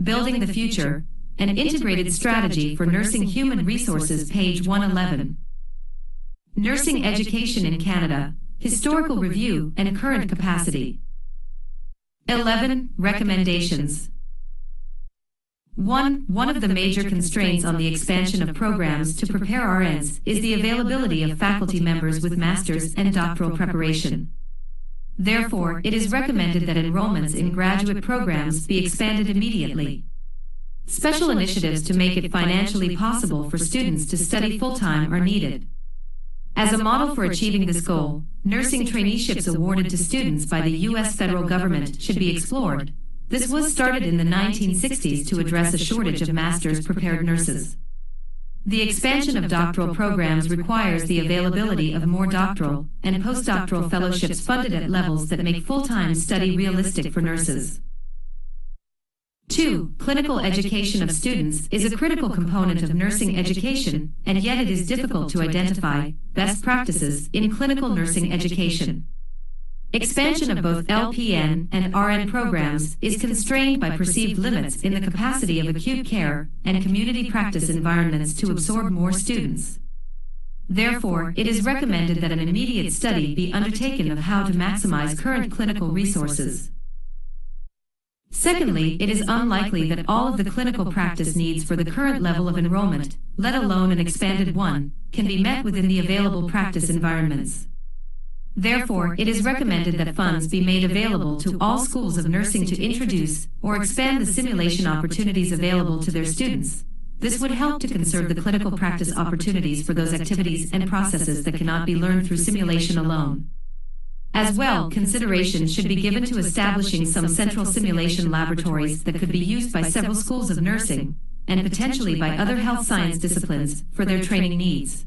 Building the Future, an integrated strategy for nursing human resources, page 111. Nursing education in Canada, historical review and current capacity. 11. Recommendations. 1. One of the major constraints on the expansion of programs to prepare RNs is the availability of faculty members with master's and doctoral preparation. Therefore, it is recommended that enrollments in graduate programs be expanded immediately. Special initiatives to make it financially possible for students to study full-time are needed. As a model for achieving this goal, nursing traineeships awarded to students by the U.S. federal government should be explored. This was started in the 1960s to address a shortage of master's-prepared nurses. The expansion of doctoral programs requires the availability of more doctoral and postdoctoral fellowships funded at levels that make full-time study realistic for nurses. 2. Clinical education of students is a critical component of nursing education, and yet it is difficult to identify best practices in clinical nursing education. Expansion of both LPN and RN programs is constrained by perceived limits in the capacity of acute care and community practice environments to absorb more students. Therefore, it is recommended that an immediate study be undertaken of how to maximize current clinical resources. Secondly, it is unlikely that all of the clinical practice needs for the current level of enrollment, let alone an expanded one, can be met within the available practice environments. Therefore, it is recommended that funds be made available to all schools of nursing to introduce or expand the simulation opportunities available to their students. This would help to conserve the clinical practice opportunities for those activities and processes that cannot be learned through simulation alone. As well, consideration should be given to establishing some central simulation laboratories that could be used by several schools of nursing, and potentially by other health science disciplines, for their training needs.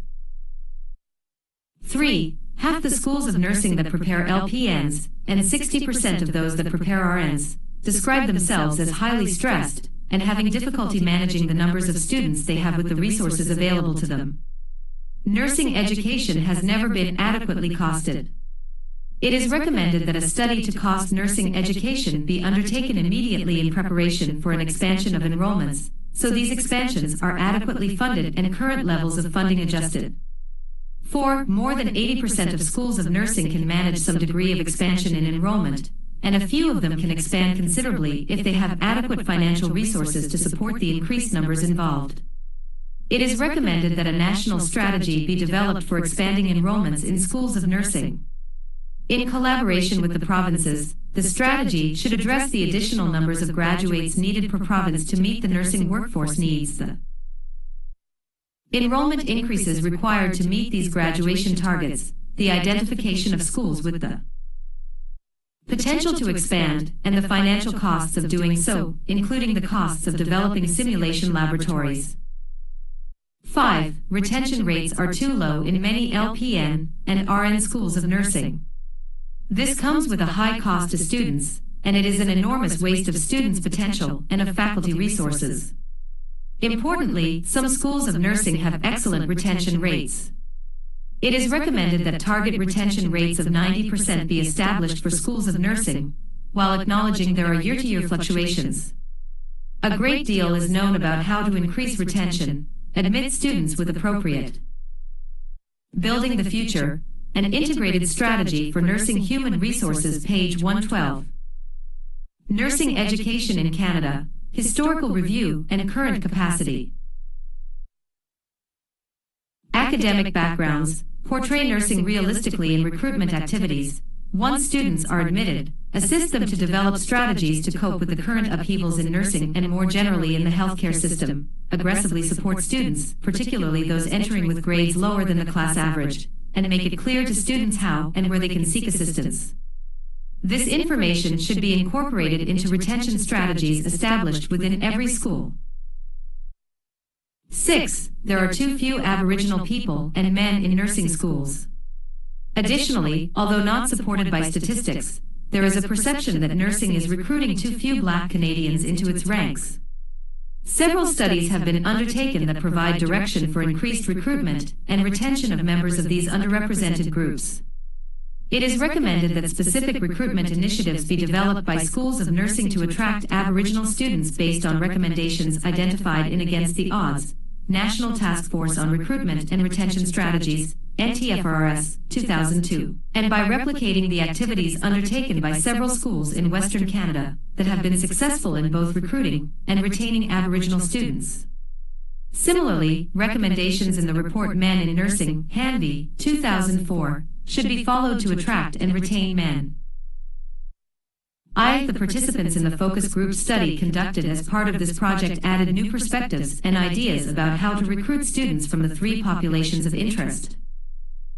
3. Half the schools of nursing that prepare LPNs, and 60% of those that prepare RNs, describe themselves as highly stressed and having difficulty managing the numbers of students they have with the resources available to them. Nursing education has never been adequately costed. It is recommended that a study to cost nursing education be undertaken immediately in preparation for an expansion of enrollments, so these expansions are adequately funded and current levels of funding adjusted. 4. More than 80% of schools of nursing can manage some degree of expansion in enrollment, and a few of them can expand considerably if they have adequate financial resources to support the increased numbers involved. It is recommended that a national strategy be developed for expanding enrollments in schools of nursing. In collaboration with the provinces, the strategy should address the additional numbers of graduates needed per province to meet the nursing workforce needs. The enrollment increases required to meet these graduation targets, the identification of schools with the potential to expand, and the financial costs of doing so, including the costs of developing simulation laboratories. 5. Retention rates are too low in many LPN and RN schools of nursing. This comes with a high cost to students, and it is an enormous waste of students' potential and of faculty resources. Importantly, some schools of nursing have excellent retention rates. It is recommended that target retention rates of 90% be established for schools of nursing, while acknowledging there are year-to-year fluctuations. A great deal is known about how to increase retention, admit students with appropriate building the future, an integrated strategy for nursing human resources, page 112. Nursing education in Canada, historical review and current capacity. Academic backgrounds portray nursing realistically in recruitment activities. Once students are admitted, assist them to develop strategies to cope with the current upheavals in nursing and more generally in the healthcare system, aggressively support students, particularly those entering with grades lower than the class average, and make it clear to students how and where they can seek assistance. This information should be incorporated into retention strategies established within every school. 6. There are too few Aboriginal people and men in nursing schools. Additionally, although not supported by statistics, there is a perception that nursing is recruiting too few Black Canadians into its ranks. Several studies have been undertaken that provide direction for increased recruitment and retention of members of these underrepresented groups. It is recommended that specific recruitment initiatives be developed by schools of nursing to attract Aboriginal students based on recommendations identified in Against the Odds, National Task Force on Recruitment and Retention Strategies, NTFRS, 2002, and by replicating the activities undertaken by several schools in Western Canada that have been successful in both recruiting and retaining Aboriginal students. Similarly, recommendations in the report Men in Nursing, Hanvey, 2004, should be followed to attract and retain men. The participants in the focus group study conducted as part of this project added new perspectives and ideas about how to recruit students from the three populations of interest.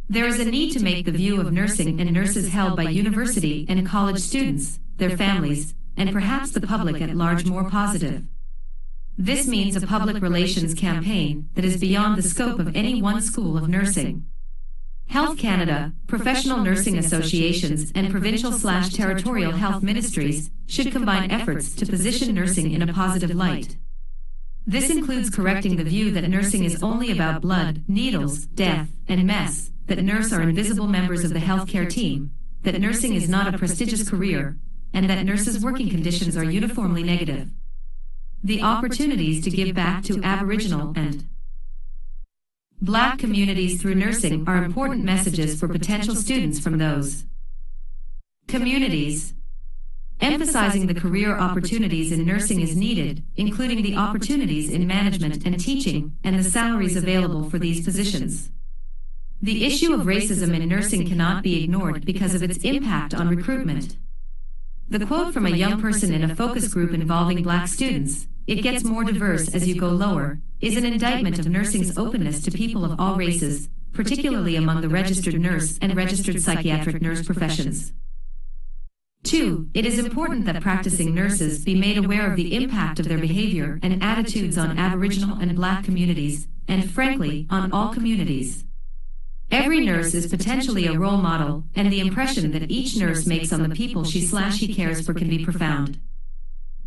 There is a need to make the view of nursing and nurses held by university and college students, their families, and perhaps the public at large more positive. This means a public relations campaign that is beyond the scope of any one school of nursing. Health Canada, professional nursing associations, and provincial/territorial health ministries should combine efforts to position nursing in a positive light. This includes correcting the view that nursing is only about blood, needles, death, and mess, that nurses are invisible members of the healthcare team, that nursing is not a prestigious career, and that nurses' working conditions are uniformly negative. The opportunities to give back to Aboriginal and Black communities through nursing are important messages for potential students from those communities. Emphasizing the career opportunities in nursing is needed, including the opportunities in management and teaching, and the salaries available for these positions. The issue of racism in nursing cannot be ignored because of its impact on recruitment. The quote from a young person in a focus group involving Black students, "It gets more diverse as you go lower," is an indictment of nursing's openness to people of all races, particularly among the registered nurse and registered psychiatric nurse professions. 2. It is important that practicing nurses be made aware of the impact of their behavior and attitudes on Aboriginal and Black communities, and frankly, on all communities. Every nurse is potentially a role model, and the impression that each nurse makes on the people she/he cares for can be profound.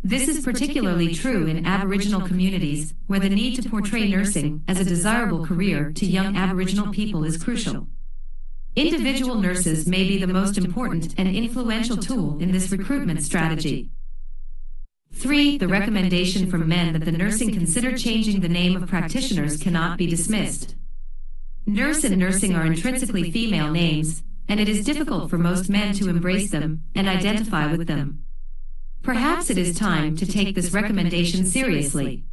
This is particularly true in Aboriginal communities, where the need to portray nursing as a desirable career to young Aboriginal people is crucial. Individual nurses may be the most important and influential tool in this recruitment strategy. 3. The recommendation from men that the nursing consider changing the name of practitioners cannot be dismissed. Nurse and nursing are intrinsically female names, and it is difficult for most men to embrace them and identify with them. Perhaps it is time to take this recommendation seriously.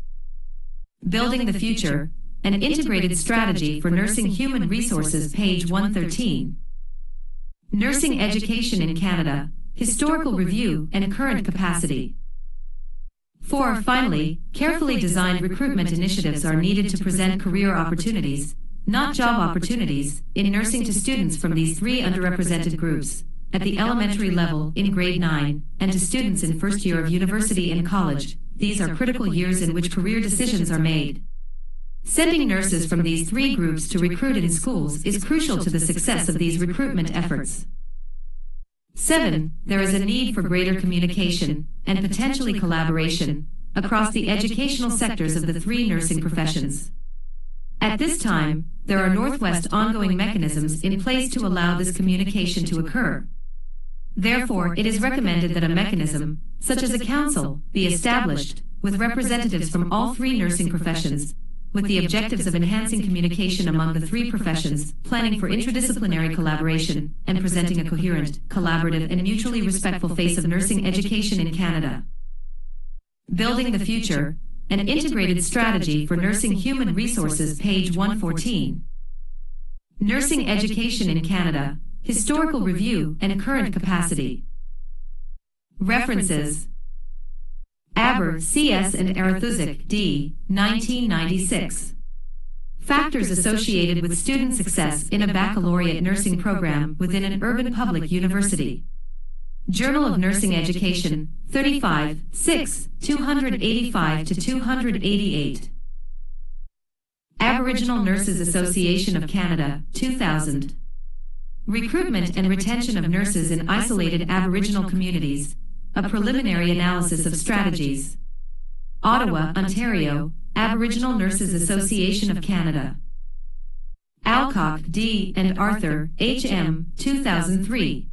Building the Future, an integrated strategy for nursing human resources, page 113. Nursing education in Canada, historical review and current capacity. 4. Finally, carefully designed recruitment initiatives are needed to present career opportunities, not job opportunities, in nursing to students from these three underrepresented groups, at the elementary level in grade 9, and to students in first year of university and college. These are critical years in which career decisions are made. Sending nurses from these three groups to recruit in schools is crucial to the success of these recruitment efforts. 7. There is a need for greater communication, and potentially collaboration, across the educational sectors of the three nursing professions. At this time, there are Northwest ongoing mechanisms in place to allow this communication to occur. Therefore, it is recommended that a mechanism, such as a council, be established, with representatives from all three nursing professions, with the objectives of enhancing communication among the three professions, planning for interdisciplinary collaboration, and presenting a coherent, collaborative, and mutually respectful face of nursing education in Canada. Building the Future, an integrated strategy for nursing human resources, page 114. Nursing education in Canada, historical review and current capacity. References: Aber, C.S. and Arathuzik, D., 1996. Factors associated with student success in a baccalaureate nursing program within an urban public university. Journal of Nursing Education, 35, 6, 285-288. Aboriginal Nurses Association of Canada, 2000. Recruitment and Retention of Nurses in Isolated Aboriginal Communities, a Preliminary Analysis of Strategies. Ottawa, Ontario, Aboriginal Nurses Association of Canada. Alcock, D. and Arthur, H.M., 2003.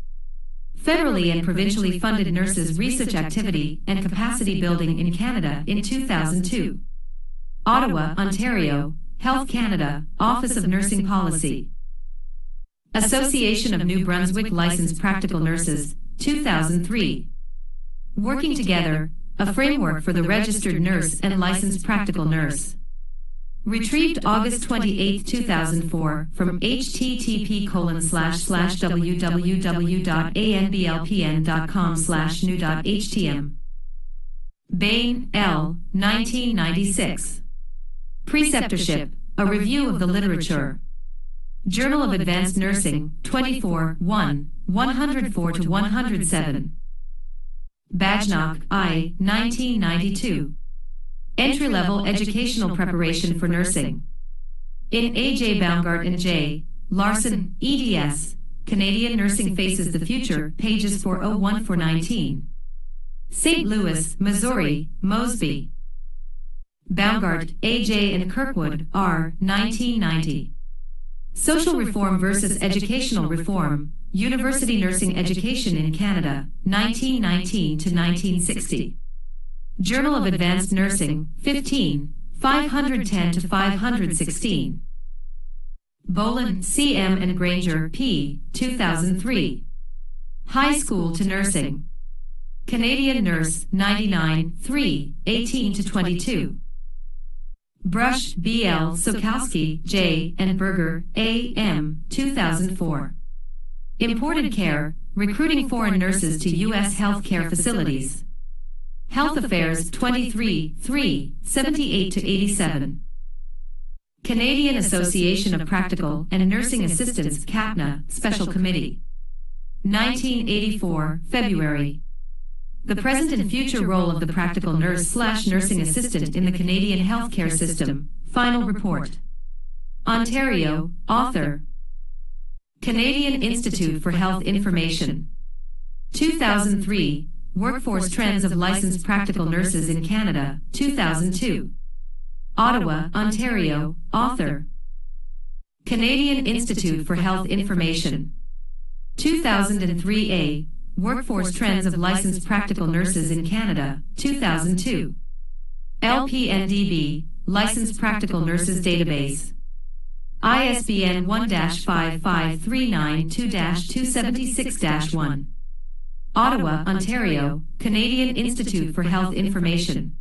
Federally and provincially funded nurses research activity and capacity building in Canada in 2002. Ottawa, Ontario, Health Canada, Office of Nursing Policy. Association of New Brunswick Licensed Practical Nurses, 2003. Working Together, a framework for the registered nurse and licensed practical nurse. Retrieved August 28, 2004, from http://www.anblpn.com/new.htm. Bain, L., 1996. Preceptorship, a review of the literature. Journal of Advanced Nursing, 24, 1, 104-107. Bajnok, I., 1992. Entry-level educational preparation for nursing. In A.J. Baumgart and J. Larson, eds. Canadian Nursing Faces the Future, pages 401-419. St. Louis, Missouri, Mosby. Baumgart, A.J. and Kirkwood, R., 1990. Social Reform versus Educational Reform, University Nursing Education in Canada, 1919-1960. Journal of Advanced Nursing, 15, 510-516. Boland, C.M. and Granger, P., 2003. High School to Nursing. Canadian Nurse, 99, 3, 18-22. Brush, B.L. Sokowski, J., and Berger, A.M., 2004. Imported Care, Recruiting Foreign Nurses to U.S. Healthcare Facilities. Health Affairs, 23, 3, 78-87. Canadian Association of Practical and Nursing Assistants, CAPNA, Special Committee. 1984, February. The Present and Future Role of the Practical Nurse/Nursing Assistant in the Canadian Healthcare System, Final Report. Ontario, author. Canadian Institute for Health Information. 2003, Workforce Trends of Licensed Practical Nurses in Canada, 2002. Ottawa, Ontario, author. Canadian Institute for Health Information. 2003a, Workforce Trends of Licensed Practical Nurses in Canada, 2002. LPNDB, Licensed Practical Nurses Database. ISBN 1-55392-276-1. Ottawa, Ontario, Canadian Institute for Health Information.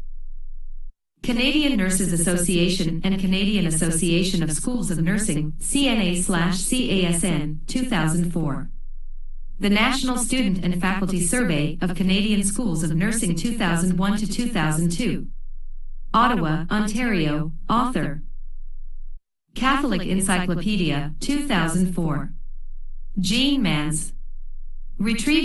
Canadian Nurses Association and Canadian Association of Schools of Nursing, CNA/CASN, 2004. The National Student and Faculty Survey of Canadian Schools of Nursing 2001 to 2002. Ottawa, Ontario, author. Catholic Encyclopedia, 2004. Jean Mans. Retrieved